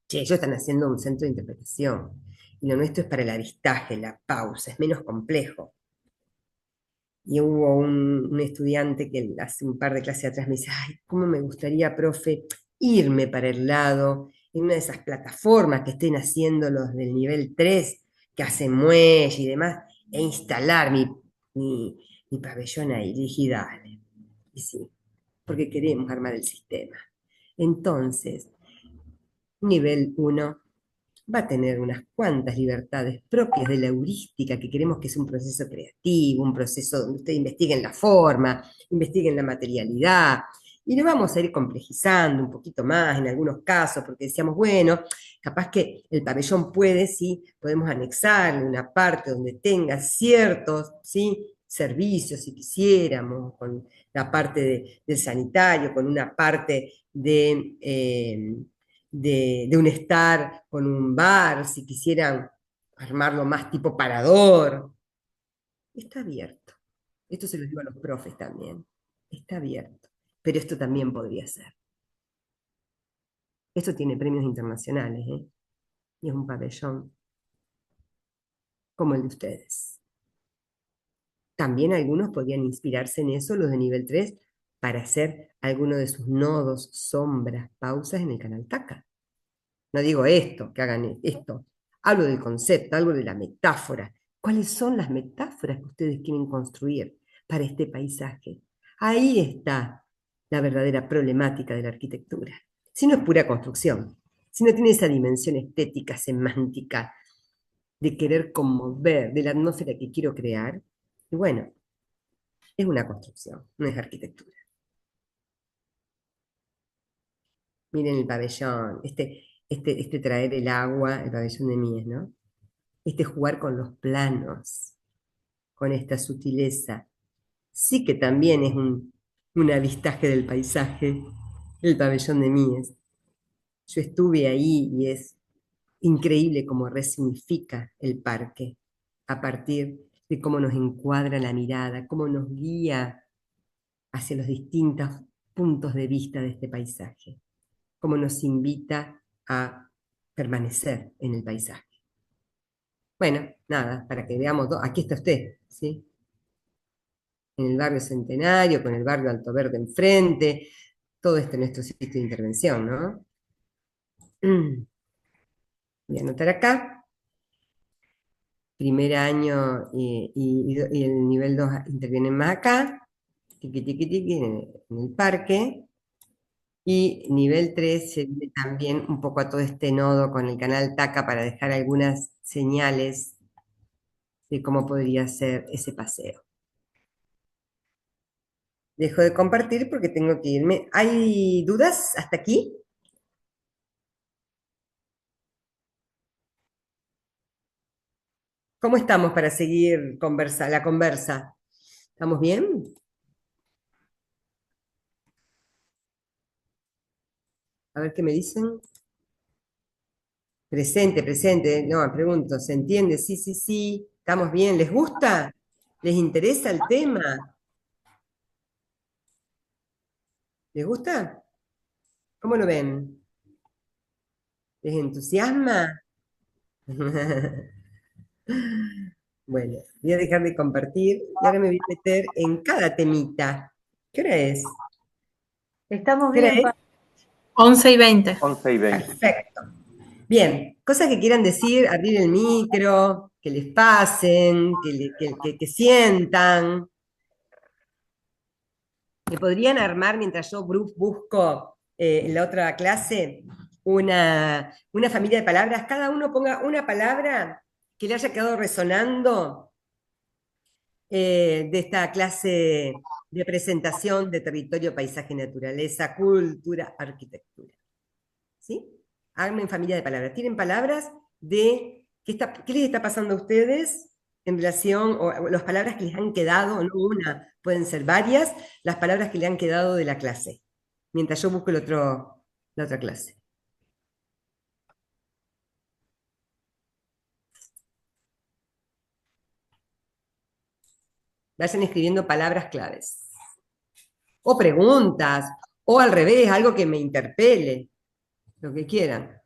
Che, ellos están haciendo un centro de interpretación, y lo nuestro es para el avistaje, la pausa, es menos complejo. Y hubo un estudiante que hace un par de clases atrás me dice, ay, cómo me gustaría, profe, irme para el lado, en una de esas plataformas que estén haciendo los del nivel 3 que hacen muelle y demás, e instalar mi, mi pabellón ahí. Le dije, dale. Y sí, porque queremos armar el sistema. Entonces, nivel uno va a tener unas cuantas libertades propias de la heurística, que queremos que es un proceso creativo, un proceso donde ustedes investiguen la forma, investiguen la materialidad, y lo vamos a ir complejizando un poquito más en algunos casos, porque decíamos, bueno, capaz que el pabellón puede, sí, podemos anexarle una parte donde tenga ciertos, sí, servicios, si quisiéramos, con la parte del sanitario, con una parte de un estar con un bar, si quisieran armarlo más tipo parador. Está abierto. Esto se lo digo a los profes también. Está abierto. Pero esto también podría ser. Esto tiene premios internacionales, ¿eh? Y es un pabellón como el de ustedes. También algunos podrían inspirarse en eso, los de nivel 3 para hacer alguno de sus nodos, sombras, pausas en el canal Taca. No digo esto, que hagan esto. Hablo del concepto, hablo de la metáfora. ¿Cuáles son las metáforas que ustedes quieren construir para este paisaje? Ahí está la verdadera problemática de la arquitectura. Si no es pura construcción, si no tiene esa dimensión estética, semántica, de querer conmover, de la atmósfera que quiero crear, y bueno, es una construcción, no es arquitectura. Miren el pabellón, este traer el agua, el pabellón de Mies, ¿no? Este jugar con los planos, con esta sutileza. Sí que también es un avistaje del paisaje, el pabellón de Mies. Yo estuve ahí y es increíble cómo resignifica el parque a partir de cómo nos encuadra la mirada, cómo nos guía hacia los distintos puntos de vista de este paisaje, cómo nos invita a permanecer en el paisaje. Bueno, nada, para que veamos, aquí está usted, ¿sí? En el barrio Centenario, con el barrio Alto Verde enfrente, todo este es nuestro sitio de intervención, ¿no? Voy a anotar acá, primer año y el nivel 2 intervienen más acá, tiqui, tiqui, tiqui, en el parque, y nivel 3 se viene también un poco a todo este nodo con el canal TACA para dejar algunas señales de cómo podría ser ese paseo. Dejo de compartir porque tengo que irme. ¿Hay dudas hasta aquí? ¿Cómo estamos para seguir la conversa? ¿Estamos bien? A ver qué me dicen. Presente, presente. No, pregunto, ¿se entiende? Sí, sí, sí. ¿Estamos bien? ¿Les gusta? ¿Les interesa el tema? ¿Les gusta? ¿Cómo lo ven? ¿Les entusiasma? Bueno, voy a dejar de compartir y ahora me voy a meter en cada temita. ¿Qué hora es? Estamos ¿Qué hora bien, es? 11:20. 11:20. Perfecto. Bien, cosas que quieran decir, abrir el micro, que les pasen, que sientan, que podrían armar mientras yo busco en la otra clase una familia de palabras. Cada uno ponga una palabra que le haya quedado resonando de esta clase de presentación de territorio, paisaje, naturaleza, cultura, arquitectura. ¿Sí? Armen familia de palabras. Tienen palabras de qué les está pasando a ustedes en relación, o las palabras que les han quedado, no una, pueden ser varias, las palabras que le han quedado de la clase, mientras yo busco la otra clase. Vayan escribiendo palabras claves. O preguntas, o al revés, algo que me interpele, lo que quieran.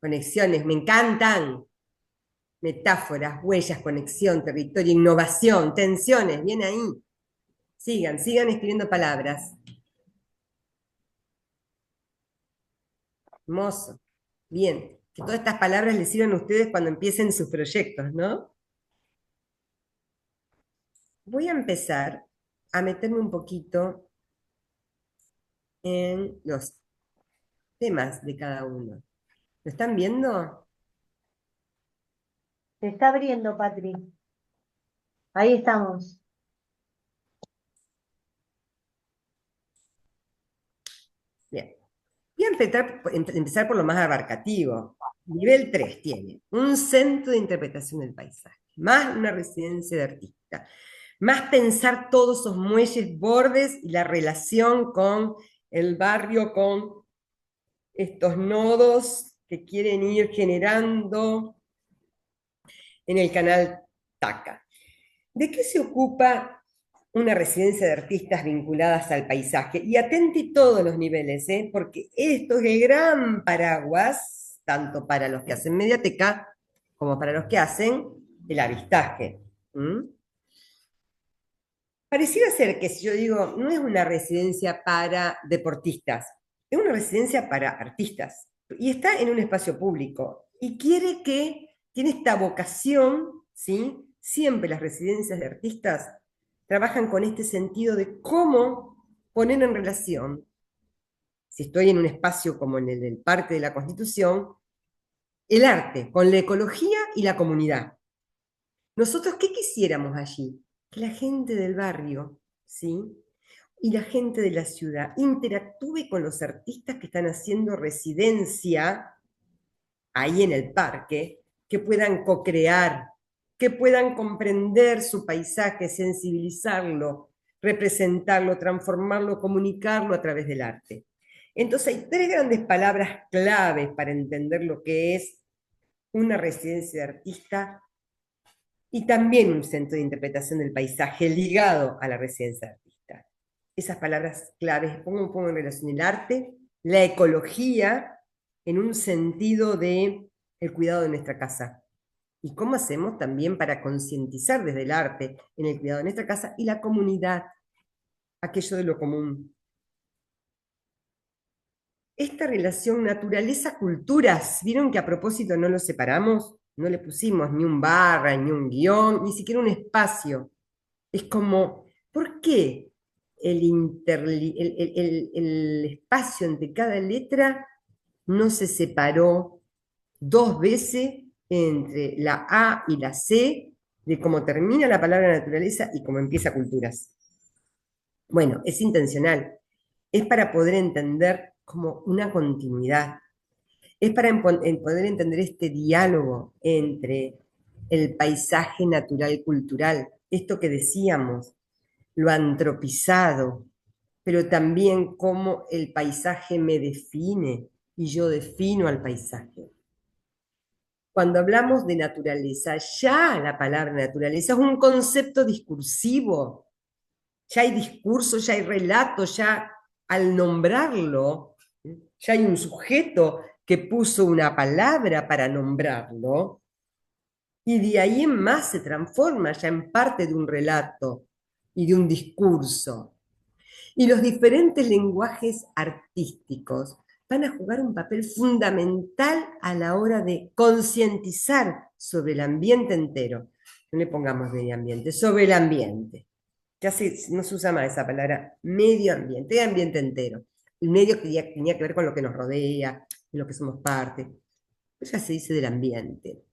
Conexiones, me encantan. Metáforas, huellas, conexión, territorio, innovación, tensiones, bien ahí. Sigan escribiendo palabras. Hermoso. Bien. Que todas estas palabras les sirvan a ustedes cuando empiecen sus proyectos, ¿no? Voy a empezar a meterme un poquito en los temas de cada uno. ¿Lo están viendo? se está abriendo, Patri. Ahí estamos. Bien. Voy a empezar por lo más abarcativo. Nivel 3 tiene un centro de interpretación del paisaje, más una residencia de artista, más pensar todos esos muelles, bordes y la relación con el barrio, con estos nodos que quieren ir generando en el canal TACA. ¿De qué se ocupa una residencia de artistas vinculadas al paisaje? Y atenti todos los niveles, porque esto es el gran paraguas, tanto para los que hacen mediateca como para los que hacen el avistaje. ¿Mm? Pareciera ser que si yo digo, no es una residencia para deportistas, es una residencia para artistas. Y está en un espacio público. Y tiene esta vocación, ¿sí? Siempre las residencias de artistas trabajan con este sentido de cómo poner en relación, si estoy en un espacio como en el del Parque de la Constitución, el arte con la ecología y la comunidad. Nosotros, ¿qué quisiéramos allí? Que la gente del barrio, ¿sí? Y la gente de la ciudad interactúe con los artistas que están haciendo residencia ahí en el parque, que puedan co-crear, que puedan comprender su paisaje, sensibilizarlo, representarlo, transformarlo, comunicarlo a través del arte. Entonces hay tres grandes palabras claves para entender lo que es una residencia de artista y también un centro de interpretación del paisaje ligado a la residencia de artista. Esas palabras claves pongo un poco en relación el arte, la ecología, en un sentido de el cuidado de nuestra casa. Y cómo hacemos también para concientizar desde el arte en el cuidado de nuestra casa y la comunidad, aquello de lo común. Esta relación naturaleza-culturas, ¿vieron que a propósito no lo separamos? No le pusimos ni un barra, ni un guión, ni siquiera un espacio. Es como, ¿por qué el espacio entre cada letra no se separó dos veces entre la A y la C de cómo termina la palabra naturaleza y cómo empieza culturas? Bueno, es intencional. Es para poder entender como una continuidad. Es para poder entender este diálogo entre el paisaje natural cultural, esto que decíamos, lo antropizado, pero también cómo el paisaje me define y yo defino al paisaje. Cuando hablamos de naturaleza, ya la palabra naturaleza es un concepto discursivo, ya hay discurso, ya hay relato, ya al nombrarlo, ya hay un sujeto que puso una palabra para nombrarlo, y de ahí en más se transforma ya en parte de un relato y de un discurso. Y los diferentes lenguajes artísticos van a jugar un papel fundamental a la hora de concientizar sobre el ambiente entero. No le pongamos medio ambiente, sobre el ambiente. Ya no se usa más esa palabra, medio ambiente, el ambiente entero. El medio que tenía que ver con lo que nos rodea, de lo que somos parte. Pero ya se dice del ambiente.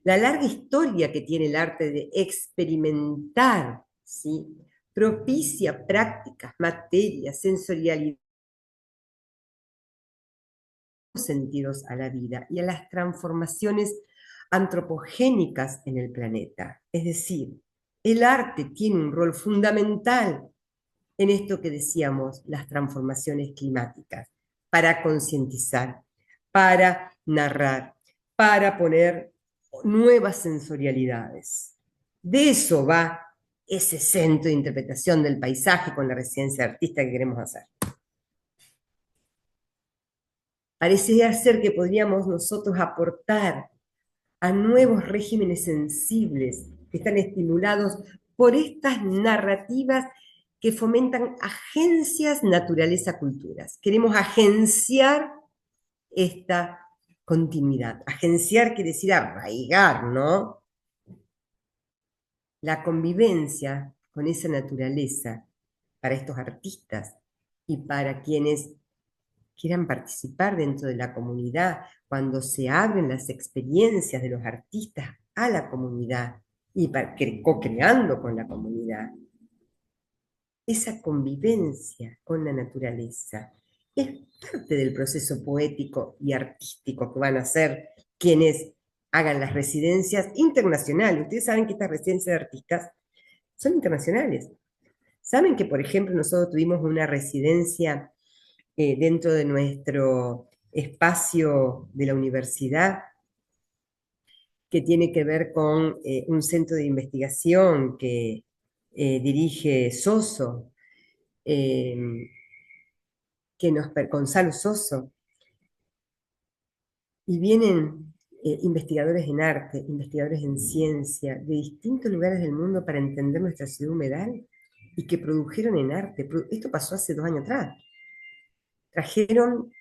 La larga historia que tiene el arte de experimentar, ¿sí? Propicia prácticas, materias, sensorialidad, sentidos a la vida y a las transformaciones antropogénicas en el planeta. Es decir, el arte tiene un rol fundamental en esto que decíamos, las transformaciones climáticas, para concientizar, para narrar, para poner nuevas sensorialidades. De eso va ese centro de interpretación del paisaje con la residencia de artista que queremos hacer. Parecería ser que podríamos nosotros aportar a nuevos regímenes sensibles que están estimulados por estas narrativas que fomentan agencias naturaleza-culturas. Queremos agenciar esta continuidad. Agenciar quiere decir arraigar, ¿no? La convivencia con esa naturaleza para estos artistas y para quienes quieran participar dentro de la comunidad, cuando se abren las experiencias de los artistas a la comunidad y co-creando con la comunidad. Esa convivencia con la naturaleza es parte del proceso poético y artístico que van a hacer quienes hagan las residencias internacionales. Ustedes saben que estas residencias de artistas son internacionales. Saben que, por ejemplo, nosotros tuvimos una residencia dentro de nuestro espacio de la universidad que tiene que ver con un centro de investigación que dirige Soso, eh, Gonzalo Soso, y vienen investigadores en arte, investigadores en ciencia, de distintos lugares del mundo para entender nuestra ciudad humedal y que produjeron en arte. Esto pasó hace 2 años atrás. Trajeron,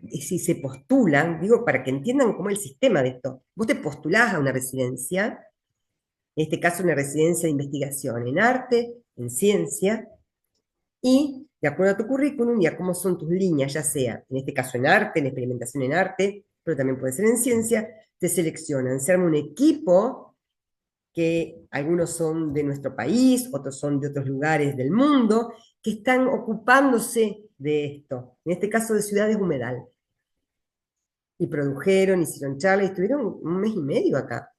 si se postulan, digo, para que entiendan cómo es el sistema de esto. Vos te postulás a una residencia en este caso una residencia de investigación en arte, en ciencia, y de acuerdo a tu currículum y a cómo son tus líneas, ya sea, en este caso en arte, en experimentación en arte, pero también puede ser en ciencia, te seleccionan, se arma un equipo que algunos son de nuestro país, otros son de otros lugares del mundo, que están ocupándose de esto, en este caso de Ciudades Humedal. Y produjeron, hicieron charlas, y estuvieron un mes y medio acá.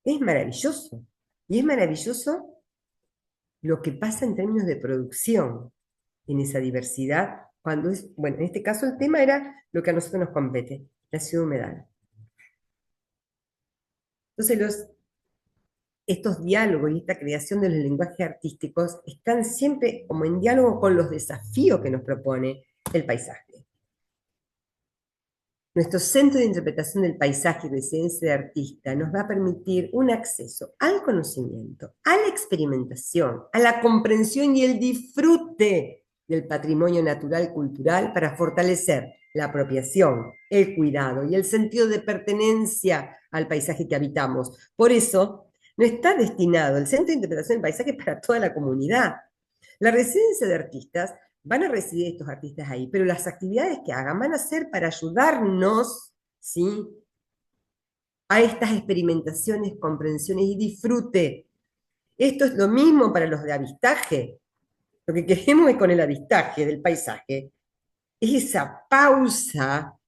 Es maravilloso. Y es maravilloso lo que pasa en términos de producción en esa diversidad, cuando es, bueno, en este caso el tema era lo que a nosotros nos compete, la ciudad humedal. Entonces estos diálogos y esta creación de los lenguajes artísticos están siempre como en diálogo con los desafíos que nos propone el paisaje. Nuestro centro de interpretación del paisaje y residencia de artista nos va a permitir un acceso al conocimiento, a la experimentación, a la comprensión y el disfrute del patrimonio natural y cultural para fortalecer la apropiación, el cuidado y el sentido de pertenencia al paisaje que habitamos. Por eso, no está destinado el centro de interpretación del paisaje para toda la comunidad. La residencia de artistas van a residir estos artistas ahí, pero las actividades que hagan van a ser para ayudarnos, ¿sí?, a estas experimentaciones, comprensiones y disfrute. Esto es lo mismo para los de avistaje. Lo que queremos es con el avistaje del paisaje, es esa pausa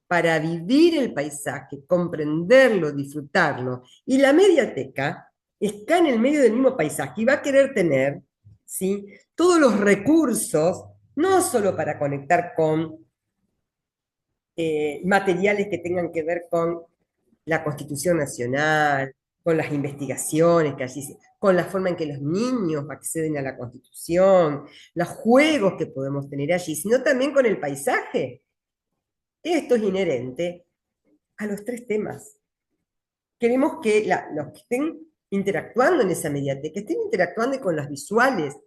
para vivir el paisaje, comprenderlo, disfrutarlo. Y la mediateca está en el medio del mismo paisaje y va a querer tener, ¿sí?, todos los recursos, no solo para conectar con materiales que tengan que ver con la Constitución Nacional, con las investigaciones que allí con la forma en que los niños acceden a la Constitución, los juegos que podemos tener allí, sino también con el paisaje. Esto es inherente a los tres temas. Queremos que los que estén interactuando en esa mediateca estén interactuando con las visuales,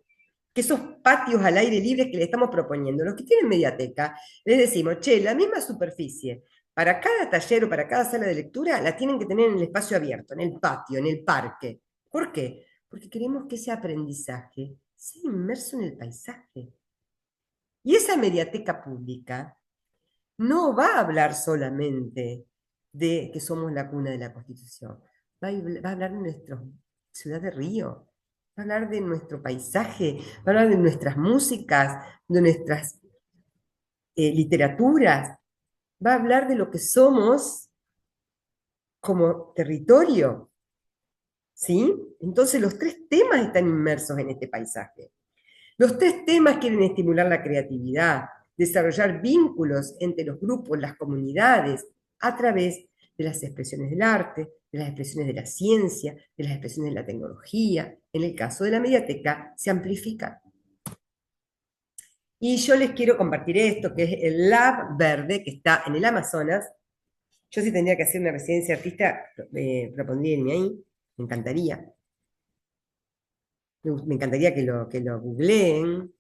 que esos patios al aire libre que le estamos proponiendo, los que tienen mediateca, les decimos, che, la misma superficie, para cada taller o para cada sala de lectura, la tienen que tener en el espacio abierto, en el patio, en el parque. ¿Por qué? Porque queremos que ese aprendizaje sea inmerso en el paisaje. Y esa mediateca pública no va a hablar solamente de que somos la cuna de la Constitución, va a hablar de nuestra ciudad de Río, va a hablar de nuestro paisaje, va a hablar de nuestras músicas, de nuestras literaturas, va a hablar de lo que somos como territorio, ¿sí? Entonces los tres temas están inmersos en este paisaje. Los tres temas quieren estimular la creatividad, desarrollar vínculos entre los grupos, las comunidades, a través de las expresiones del arte, de las expresiones de la ciencia, de las expresiones de la tecnología. En el caso de la mediateca, se amplifica. Y yo les quiero compartir esto, que es el Lab Verde, que está en el Amazonas. Yo si tendría que hacer una residencia artista, propondría irme ahí, me encantaría. Me encantaría que lo googleen.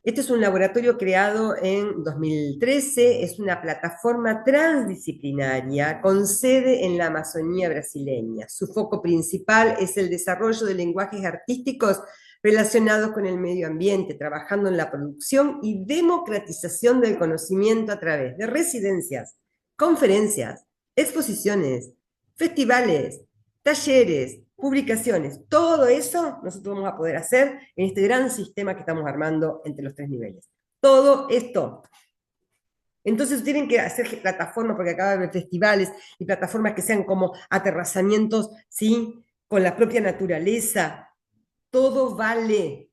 Este es un laboratorio creado en 2013, es una plataforma transdisciplinaria con sede en la Amazonía brasileña. Su foco principal es el desarrollo de lenguajes artísticos relacionados con el medio ambiente, trabajando en la producción y democratización del conocimiento a través de residencias, conferencias, exposiciones, festivales, talleres, publicaciones. Todo eso nosotros vamos a poder hacer en este gran sistema que estamos armando entre los tres niveles. Todo esto. Entonces tienen que hacer plataformas, porque acaba de haber festivales y plataformas que sean como aterrazamientos, ¿sí?, con la propia naturaleza. Todo vale.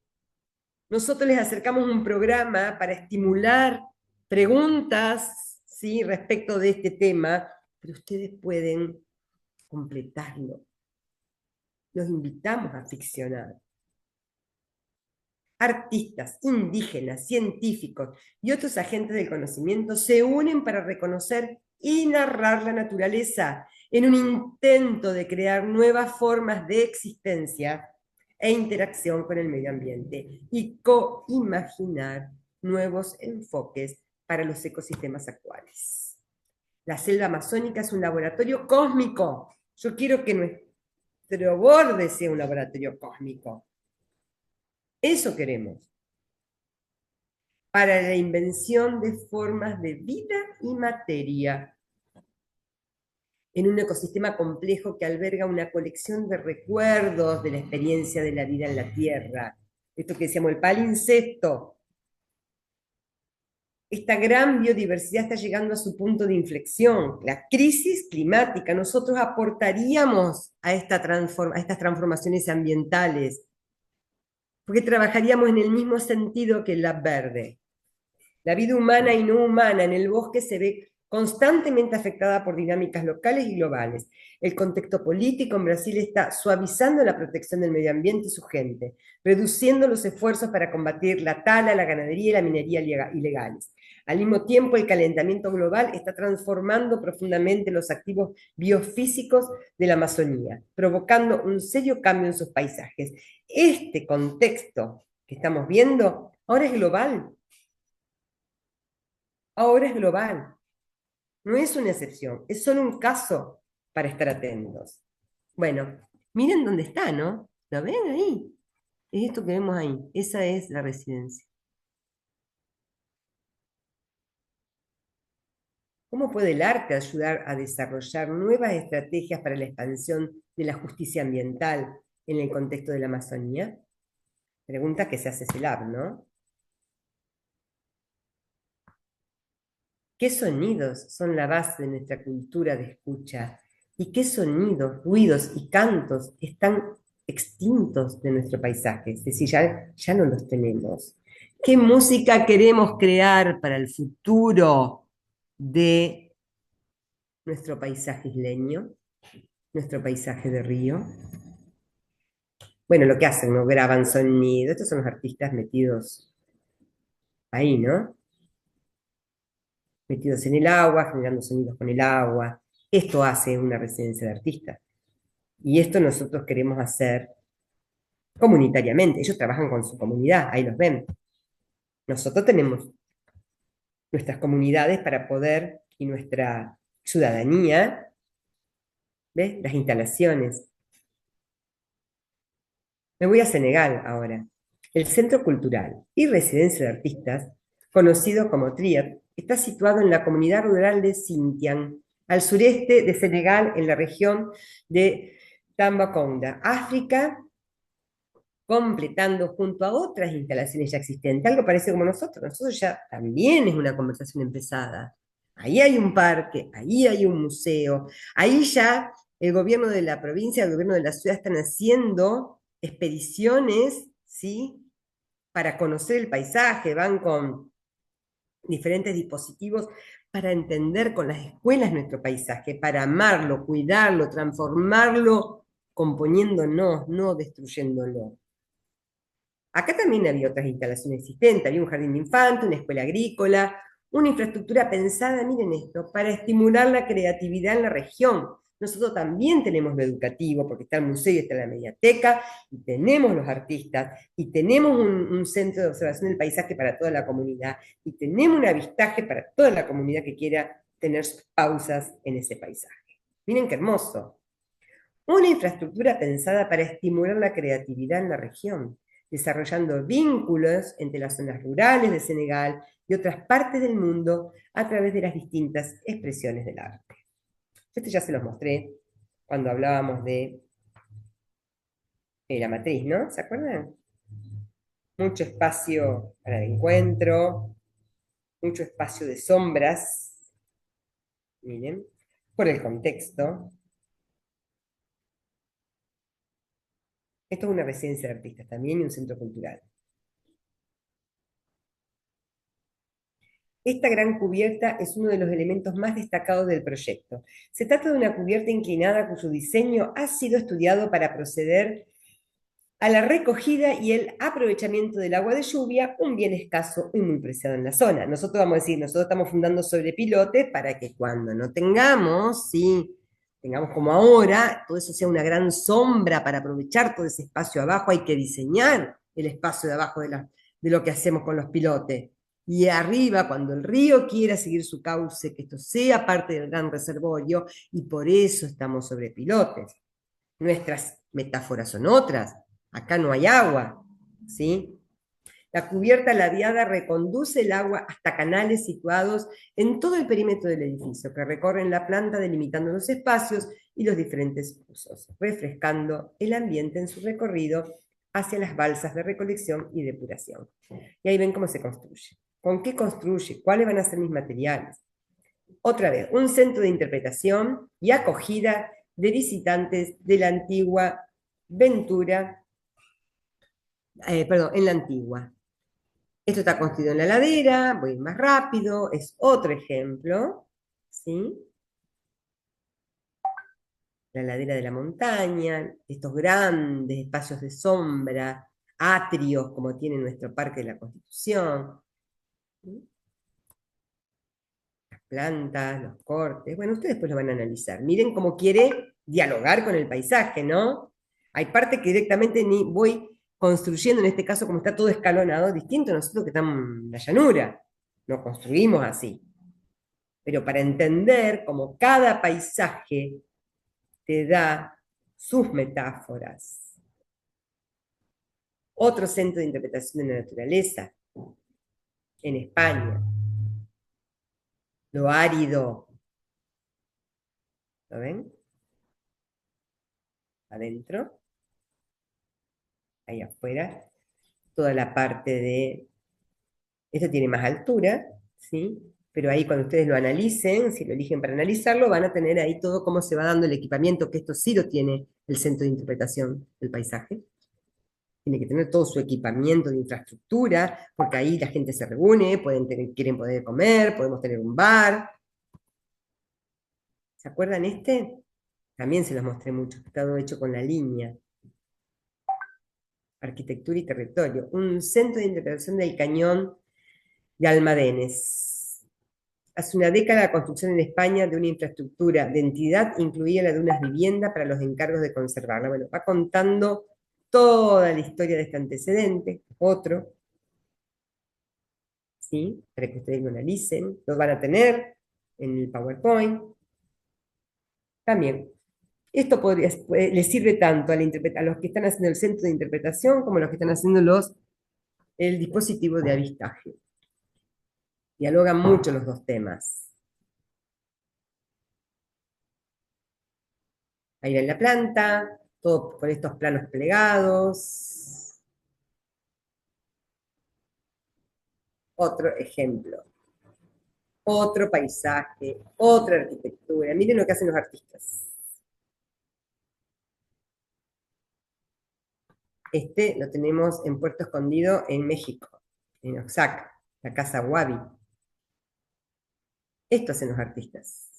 Nosotros les acercamos un programa para estimular preguntas, ¿sí?, respecto de este tema, pero ustedes pueden completarlo. Los invitamos a ficcionar. Artistas, indígenas, científicos y otros agentes del conocimiento se unen para reconocer y narrar la naturaleza en un intento de crear nuevas formas de existencia e interacción con el medio ambiente y coimaginar nuevos enfoques para los ecosistemas actuales. La selva amazónica es un laboratorio cósmico Yo quiero que nuestro borde sea un laboratorio cósmico. Eso queremos. Para la invención de formas de vida y materia en un ecosistema complejo que alberga una colección de recuerdos de la experiencia de la vida en la Tierra. Esto que decíamos, el palincesto. Esta gran biodiversidad está llegando a su punto de inflexión. La crisis climática, nosotros aportaríamos a estas transformaciones ambientales, porque trabajaríamos en el mismo sentido que el Lab Verde. La vida humana y no humana en el bosque se ve constantemente afectada por dinámicas locales y globales. El contexto político en Brasil está suavizando la protección del medio ambiente y su gente, reduciendo los esfuerzos para combatir la tala, la ganadería y la minería ilegales. Al mismo tiempo, el calentamiento global está transformando profundamente los activos biofísicos de la Amazonía, provocando un serio cambio en sus paisajes. Este contexto que estamos viendo ahora es global. Ahora es global, no es una excepción, es solo un caso para estar atentos. Bueno, miren dónde está, ¿no? ¿Lo ven ahí? Es esto que vemos ahí, esa es la residencia. ¿Cómo puede el arte ayudar a desarrollar nuevas estrategias para la expansión de la justicia ambiental en el contexto de la Amazonía? Pregunta que se hace CELAB, ¿no? ¿Qué sonidos son la base de nuestra cultura de escucha? ¿Y qué sonidos, ruidos y cantos están extintos de nuestro paisaje? Es decir, ya no los tenemos. ¿Qué música queremos crear para el futuro de nuestro paisaje isleño, nuestro paisaje de río? Bueno, lo que hacen, ¿no? Graban sonido. Estos son los artistas metidos ahí, ¿no? Metidos en el agua, generando sonidos con el agua. Esto hace una residencia de artistas. Y esto nosotros queremos hacer comunitariamente. Ellos trabajan con su comunidad, ahí los ven. Nosotros tenemos nuestras comunidades para poder, y nuestra ciudadanía, ¿ves? Las instalaciones. Me voy a Senegal ahora. El Centro Cultural y Residencia de Artistas, conocido como TRIAD, está situado en la comunidad rural de Sintian, al sureste de Senegal, en la región de Tambacounda, África, completando junto a otras instalaciones ya existentes, algo parecido como nosotros ya también es una conversación empezada. Ahí hay un parque, ahí hay un museo, ahí ya el gobierno de la provincia, el gobierno de la ciudad están haciendo expediciones, ¿sí? Para conocer el paisaje, van con diferentes dispositivos para entender con las escuelas nuestro paisaje, para amarlo, cuidarlo, transformarlo, componiéndonos, no destruyéndolo. Acá también había otras instalaciones existentes, había un jardín de infantes, una escuela agrícola, una infraestructura pensada, miren esto, para estimular la creatividad en la región. Nosotros también tenemos lo educativo, porque está el museo y está la mediateca, y tenemos los artistas, y tenemos un centro de observación del paisaje para toda la comunidad, y tenemos un avistaje para toda la comunidad que quiera tener sus pausas en ese paisaje. Miren qué hermoso. Una infraestructura pensada para estimular la creatividad en la región, desarrollando vínculos entre las zonas rurales de Senegal y otras partes del mundo a través de las distintas expresiones del arte. Esto ya se los mostré cuando hablábamos de la matriz, ¿no? ¿Se acuerdan? Mucho espacio para el encuentro, mucho espacio de sombras, miren, por el contexto. Esto es una residencia de artistas también y un centro cultural. Esta gran cubierta es uno de los elementos más destacados del proyecto. Se trata de una cubierta inclinada cuyo diseño ha sido estudiado para proceder a la recogida y el aprovechamiento del agua de lluvia, un bien escaso y muy preciado en la zona. Nosotros vamos a decir, nosotros estamos fundando sobre pilotes para que cuando no tengamos, ¿sí? Tengamos como ahora, todo eso sea una gran sombra para aprovechar todo ese espacio abajo, hay que diseñar el espacio de abajo de lo que hacemos con los pilotes. Y arriba, cuando el río quiera seguir su cauce, que esto sea parte del gran reservorio, y por eso estamos sobre pilotes. Nuestras metáforas son otras. Acá no hay agua, ¿sí? La cubierta ladeada reconduce el agua hasta canales situados en todo el perímetro del edificio, que recorren la planta delimitando los espacios y los diferentes usos, refrescando el ambiente en su recorrido hacia las balsas de recolección y depuración. Y ahí ven cómo se construye. ¿Con qué construye? ¿Cuáles van a ser mis materiales? Otra vez, un centro de interpretación y acogida de visitantes de la antigua Ventura, perdón, en la antigua. Esto está construido en la ladera, voy a ir más rápido, es otro ejemplo, ¿sí? La ladera de la montaña, estos grandes espacios de sombra, atrios como tiene nuestro Parque de la Constitución, ¿sí? Las plantas, los cortes, bueno, ustedes después lo van a analizar. Miren cómo quiere dialogar con el paisaje, ¿no? Hay partes que directamente ni voy construyendo, en este caso como está todo escalonado, distinto a nosotros que estamos en la llanura, no construimos así. Pero para entender cómo cada paisaje te da sus metáforas. Otro centro de interpretación de la naturaleza, en España, lo árido, ¿lo ven? Adentro, ahí afuera, toda la parte de, esto tiene más altura, ¿sí? Pero ahí cuando ustedes lo analicen, si lo eligen para analizarlo, van a tener ahí todo cómo se va dando el equipamiento, que esto sí lo tiene el centro de interpretación del paisaje. Tiene que tener todo su equipamiento de infraestructura, porque ahí la gente se reúne, quieren poder comer, podemos tener un bar. ¿Se acuerdan este? También se los mostré mucho, está todo hecho con la línea. Arquitectura y territorio. Un centro de interpretación del cañón de Almadenes. Hace una década la construcción en España de una infraestructura de entidad incluía la de unas viviendas para los encargos de conservarla. Bueno, va contando toda la historia de este antecedente, otro, ¿sí? Para que ustedes lo analicen, lo van a tener en el PowerPoint. También, esto les sirve tanto a los que están haciendo el centro de interpretación como a los que están haciendo el dispositivo de avistaje. Dialogan mucho los dos temas. Ahí ven la planta, todo con estos planos plegados. Otro ejemplo. Otro paisaje, otra arquitectura. Miren lo que hacen los artistas. Este lo tenemos en Puerto Escondido, en México, en Oaxaca, la Casa Wabi. Esto hacen los artistas.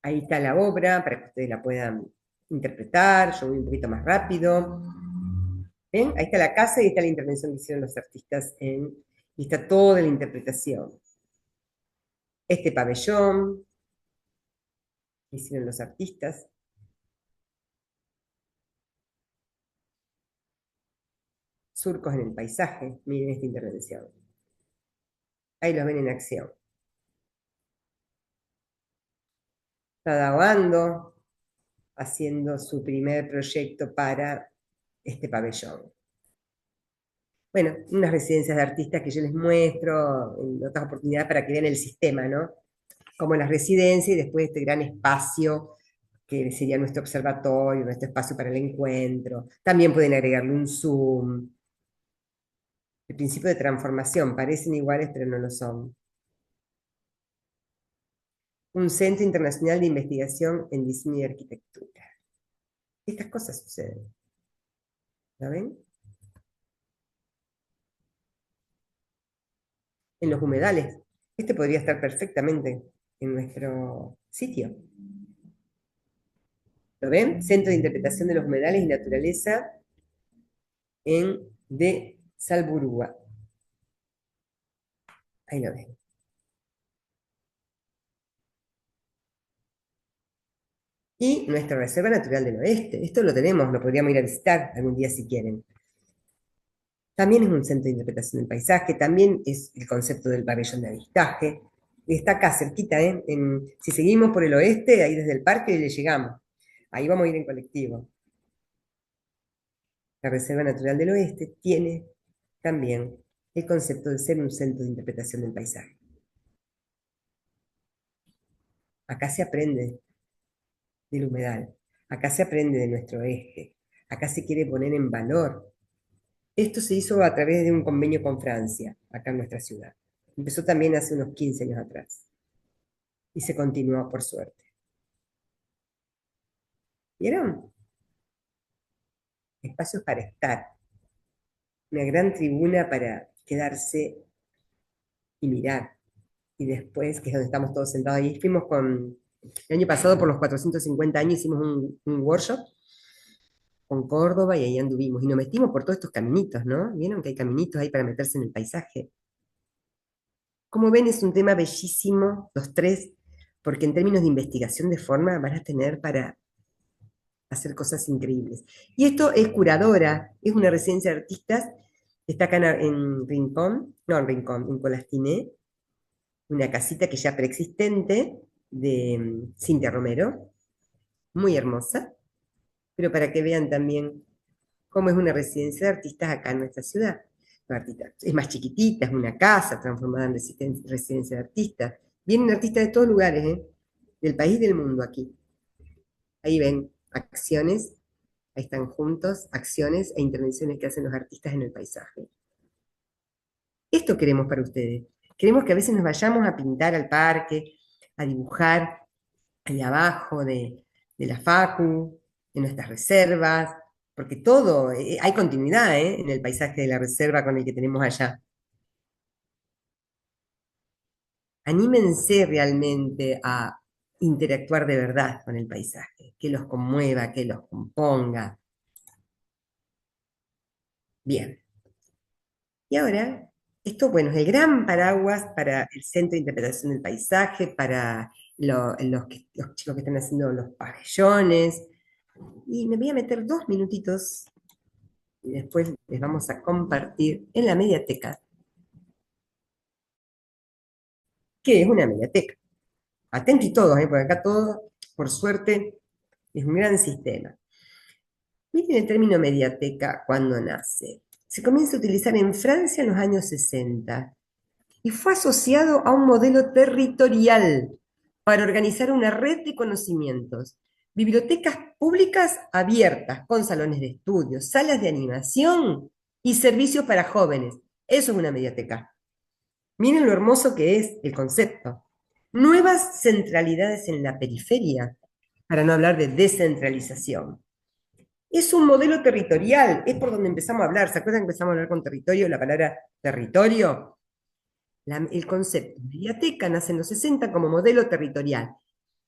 Ahí está la obra para que ustedes la puedan interpretar. Yo voy un poquito más rápido. ¿Ven? Ahí está la casa y está la intervención que hicieron los artistas y está toda la interpretación. Este pabellón que hicieron los artistas. Surcos en el paisaje. Miren esta intervención. Ahí los ven en acción. Está haciendo su primer proyecto para este pabellón. Bueno, unas residencias de artistas que yo les muestro en otras oportunidades para que vean el sistema, ¿no? Como las residencias y después este gran espacio que sería nuestro observatorio, nuestro espacio para el encuentro. También pueden agregarle un Zoom. El principio de transformación, parecen iguales pero no lo son. Un Centro Internacional de Investigación en Diseño y Arquitectura. Estas cosas suceden. ¿La ven? En los humedales. Este podría estar perfectamente en nuestro sitio. ¿Lo ven? Centro de Interpretación de los Humedales y Naturaleza de Salburúa. Ahí lo ven. Y nuestra Reserva Natural del Oeste. Esto lo tenemos, lo podríamos ir a visitar algún día si quieren. También es un centro de interpretación del paisaje, también es el concepto del pabellón de avistaje. Está acá cerquita, ¿eh? Si seguimos por el oeste, ahí desde el parque le llegamos. Ahí vamos a ir en colectivo. La Reserva Natural del Oeste tiene también el concepto de ser un centro de interpretación del paisaje. Acá se aprende del humedal, acá se aprende de nuestro oeste, acá se quiere poner en valor. Esto se hizo a través de un convenio con Francia, acá en nuestra ciudad. Empezó también hace unos 15 años atrás y se continuó por suerte. ¿Vieron? Espacios para estar, una gran tribuna para quedarse y mirar. Y después, que es donde estamos todos sentados ahí, el año pasado por los 450 años hicimos un workshop con Córdoba y ahí anduvimos. Y nos metimos por todos estos caminitos, ¿no? ¿Vieron que hay caminitos ahí para meterse en el paisaje? Como ven, es un tema bellísimo, los tres, porque en términos de investigación de forma van a tener para hacer cosas increíbles. Y esto es curadora, es una residencia de artistas, está acá en Rincón, no en Rincón, en Colastiné, una casita que ya preexistente de Cintia Romero, muy hermosa, pero para que vean también cómo es una residencia de artistas acá en nuestra ciudad. Es más chiquitita, es una casa transformada en residencia de artistas. Vienen artistas de todos lugares, ¿eh? Del país y del mundo aquí. Ahí ven acciones, ahí están juntos, acciones e intervenciones que hacen los artistas en el paisaje. Esto queremos para ustedes. Queremos que a veces nos vayamos a pintar al parque, a dibujar ahí abajo de la Facu, de nuestras reservas, porque todo, hay continuidad, en el paisaje de la reserva con el que tenemos allá. Anímense realmente a interactuar de verdad con el paisaje, que los conmueva, que los componga. Bien. Y ahora, esto, bueno, es el gran paraguas para el Centro de Interpretación del Paisaje, para los chicos que están haciendo los pabellones. Y me voy a meter 2 minutitos y después les vamos a compartir en la mediateca, que es una mediateca. Atentos todos, porque acá todo, por suerte, es un gran sistema. Miren el término mediateca cuando nace. Se comienza a utilizar en Francia en los años 60 y fue asociado a un modelo territorial para organizar una red de conocimientos. Bibliotecas públicas abiertas con salones de estudio, salas de animación y servicios para jóvenes. Eso es una mediateca. Miren lo hermoso que es el concepto. Nuevas centralidades en la periferia, para no hablar de descentralización. Es un modelo territorial, es por donde empezamos a hablar. ¿Se acuerdan que empezamos a hablar con territorio, la palabra territorio? El concepto de mediateca nace en los 60 como modelo territorial.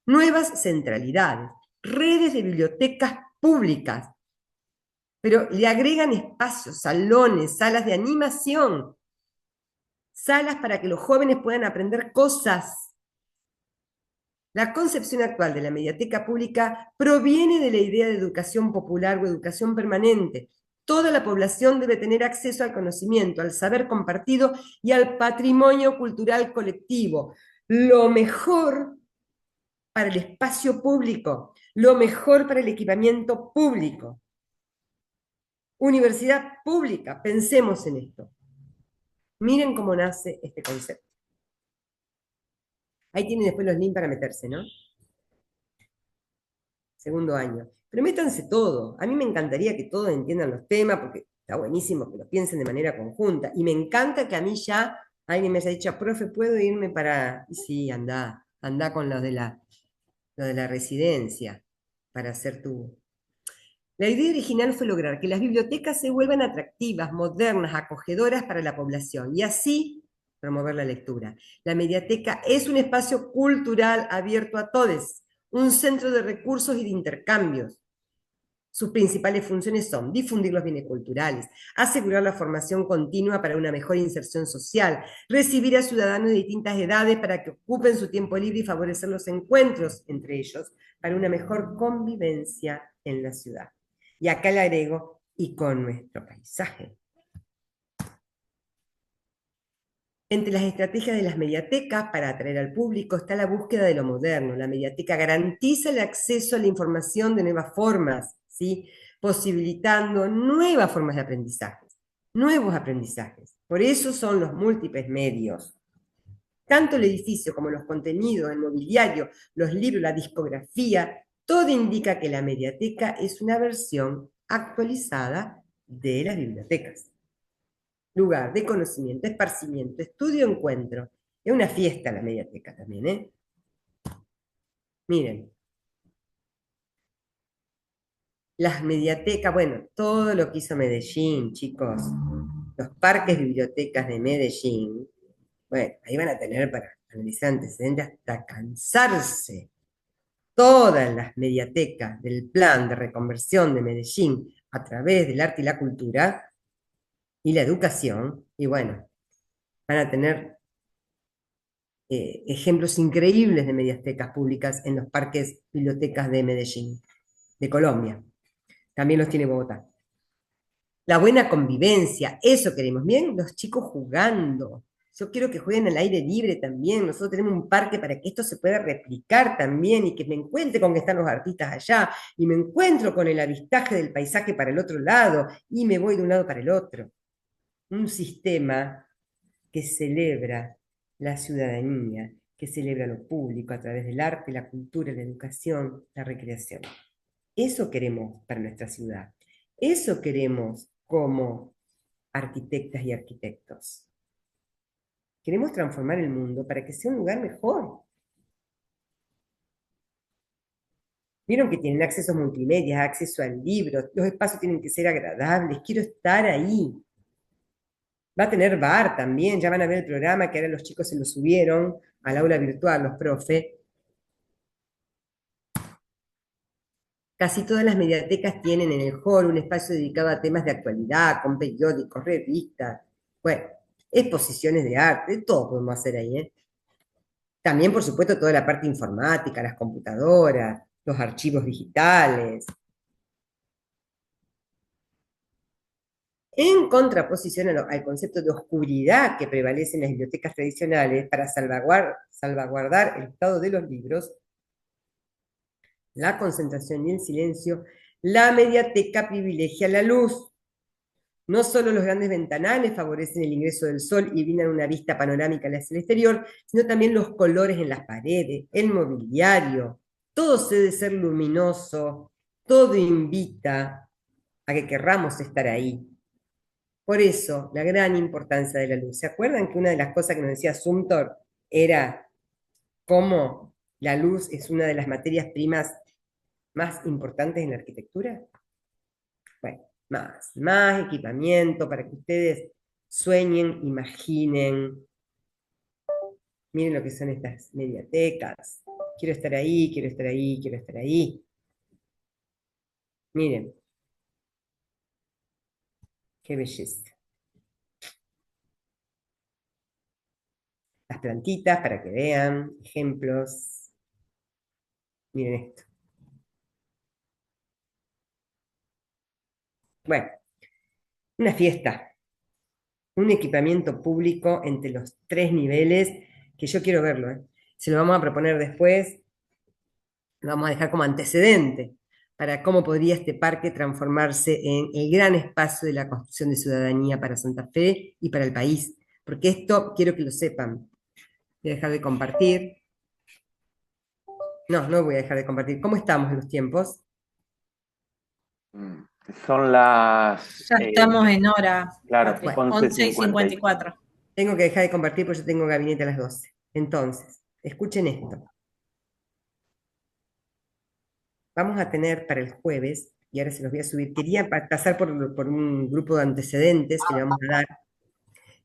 Nuevas centralidades, redes de bibliotecas públicas, pero le agregan espacios, salones, salas de animación, salas para que los jóvenes puedan aprender cosas. La concepción actual de la mediateca pública proviene de la idea de educación popular o educación permanente. Toda la población debe tener acceso al conocimiento, al saber compartido y al patrimonio cultural colectivo. Lo mejor para el espacio público, lo mejor para el equipamiento público. Universidad pública, pensemos en esto. Miren cómo nace este concepto. Ahí tienen después los links para meterse, ¿no? Segundo año. Pero métanse todo. A mí me encantaría que todos entiendan los temas, porque está buenísimo que los piensen de manera conjunta. Y me encanta que a mí ya alguien me haya dicho, profe, ¿puedo irme para...? Y sí, anda con lo de la residencia, para hacer tu... La idea original fue lograr que las bibliotecas se vuelvan atractivas, modernas, acogedoras para la población, y así promover la lectura. La mediateca es un espacio cultural abierto a todos, un centro de recursos y de intercambios. Sus principales funciones son difundir los bienes culturales, asegurar la formación continua para una mejor inserción social, recibir a ciudadanos de distintas edades para que ocupen su tiempo libre y favorecer los encuentros entre ellos para una mejor convivencia en la ciudad. Y acá le agrego, y con nuestro paisaje. Entre las estrategias de las mediatecas para atraer al público está la búsqueda de lo moderno. La mediateca garantiza el acceso a la información de nuevas formas, ¿sí? Posibilitando nuevas formas de aprendizaje, nuevos aprendizajes. Por eso son los múltiples medios. Tanto el edificio como los contenidos, el mobiliario, los libros, la discografía, todo indica que la mediateca es una versión actualizada de las bibliotecas. Lugar de conocimiento, esparcimiento, estudio, encuentro. Es una fiesta la mediateca también, ¿eh? Miren, las mediatecas, bueno, todo lo que hizo Medellín, chicos, los parques bibliotecas de Medellín, bueno, ahí van a tener para analizar antecedentes hasta cansarse. Todas las mediatecas del plan de reconversión de Medellín a través del arte y la cultura y la educación, y bueno, van a tener ejemplos increíbles de mediatecas públicas en los parques bibliotecas de Medellín, de Colombia. También los tiene Bogotá. La buena convivencia, eso queremos. Bien, los chicos jugando. Yo quiero que jueguen al aire libre también. Nosotros tenemos un parque para que esto se pueda replicar también y que me encuentre con que están los artistas allá y me encuentro con el avistaje del paisaje para el otro lado y me voy de un lado para el otro. Un sistema que celebra la ciudadanía, que celebra lo público a través del arte, la cultura, la educación, la recreación. Eso queremos para nuestra ciudad. Eso queremos como arquitectas y arquitectos. Queremos transformar el mundo para que sea un lugar mejor. Vieron que tienen acceso a multimedia, acceso al libro, los espacios tienen que ser agradables, quiero estar ahí. Va a tener bar también, ya van a ver el programa que ahora los chicos se lo subieron al aula virtual, los profes. Casi todas las mediatecas tienen en el hall un espacio dedicado a temas de actualidad, con periódicos, revistas, bueno, exposiciones de arte, todo podemos hacer ahí, ¿eh? También, por supuesto, toda la parte informática, las computadoras, los archivos digitales. En contraposición al concepto de oscuridad que prevalece en las bibliotecas tradicionales para salvaguardar el estado de los libros, la concentración y el silencio, la mediateca privilegia la luz. No solo los grandes ventanales favorecen el ingreso del sol y brindan una vista panorámica hacia el exterior, sino también los colores en las paredes, el mobiliario. Todo se debe ser luminoso, todo invita a que querramos estar ahí. Por eso, la gran importancia de la luz. ¿Se acuerdan que una de las cosas que nos decía Sumter era cómo la luz es una de las materias primas más importantes en la arquitectura? Bueno, más equipamiento para que ustedes sueñen, imaginen. Miren lo que son estas mediatecas. Quiero estar ahí, quiero estar ahí, quiero estar ahí. Miren, qué belleza. Las plantitas para que vean, ejemplos. Miren esto. Bueno, una fiesta, un equipamiento público entre los tres niveles, que yo quiero verlo, ¿eh? Se lo vamos a proponer después, lo vamos a dejar como antecedente para cómo podría este parque transformarse en el gran espacio de la construcción de ciudadanía para Santa Fe y para el país. Porque esto quiero que lo sepan. Voy a dejar de compartir. No, no voy a dejar de compartir. ¿Cómo estamos en los tiempos? Mm, Son las, Ya estamos en hora, claro, Patri. Bueno, 11:54. tengo que dejar de compartir porque yo tengo gabinete a las 12. Entonces, escuchen esto. Vamos a tener para el jueves, y ahora se los voy a subir, quería pasar por un grupo de antecedentes que le vamos a dar.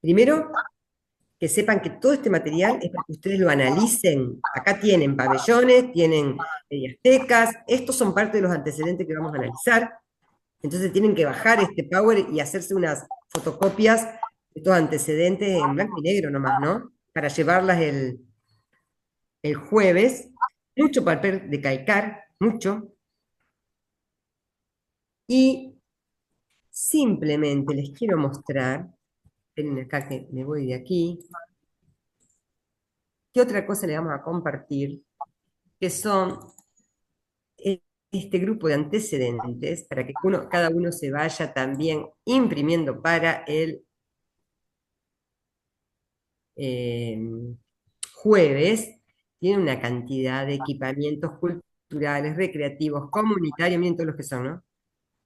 Primero, que sepan que todo este material es para que ustedes lo analicen. Acá tienen pabellones, tienen mediatecas, estos son parte de los antecedentes que vamos a analizar. Entonces tienen que bajar este Power y hacerse unas fotocopias de estos antecedentes en blanco y negro nomás, ¿no? Para llevarlas el jueves. Mucho papel de calcar, mucho. Y simplemente les quiero mostrar, esperen acá que me voy de aquí, ¿Qué otra cosa le vamos a compartir? Que son este grupo de antecedentes, para que cada uno se vaya también imprimiendo para el eh, jueves. Tiene una cantidad de equipamientos culturales, recreativos, comunitarios, miren todos los que son, ¿no?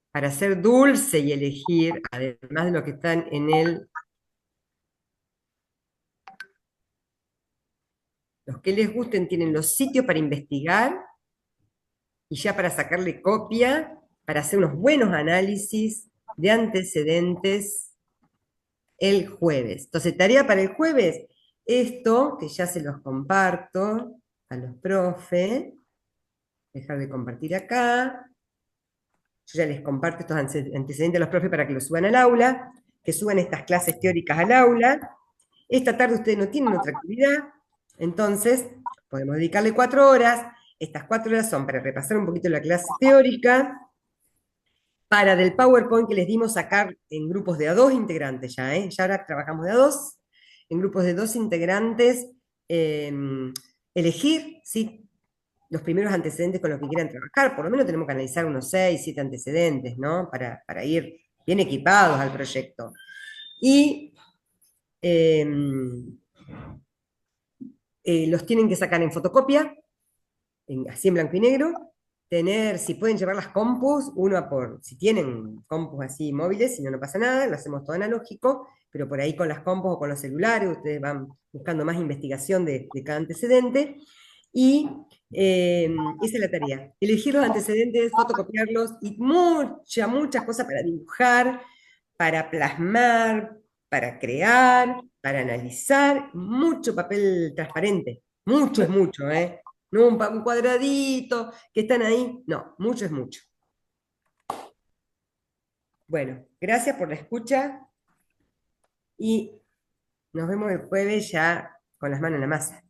Para hacer dulce y elegir, además de los que están en los que les gusten, tienen los sitios para investigar y ya para sacarle copia, para hacer unos buenos análisis de antecedentes el jueves. Entonces, tarea para el jueves, esto que ya se los comparto a los profes, dejar de compartir acá, yo ya les comparto estos antecedentes a los profes para que los suban al aula, que suban estas clases teóricas al aula. Esta tarde ustedes no tienen otra actividad, entonces podemos dedicarle 4 horas. Estas 4 horas son para repasar un poquito la clase teórica, para del PowerPoint que les dimos sacar en grupos de a 2 integrantes ya, ¿eh? Ya ahora trabajamos de a 2, en grupos de 2 integrantes, eh, elegir, ¿sí? Los primeros antecedentes con los que quieran trabajar. Por lo menos tenemos que analizar unos 6, 7 antecedentes, ¿no? Para ir bien equipados al proyecto. Y los tienen que sacar en fotocopia, así en blanco y negro, si pueden llevar las compus, si tienen compus así móviles, si no, no pasa nada, lo hacemos todo analógico, pero por ahí con las compus o con los celulares, ustedes van buscando más investigación de cada antecedente, y esa es la tarea, elegir los antecedentes, fotocopiarlos, y muchas cosas para dibujar, para plasmar, para crear, para analizar, mucho papel transparente, mucho es mucho, ¿eh? No un cuadradito que están ahí, no, mucho es mucho. Bueno, gracias por la escucha y nos vemos el jueves ya con las manos en la masa.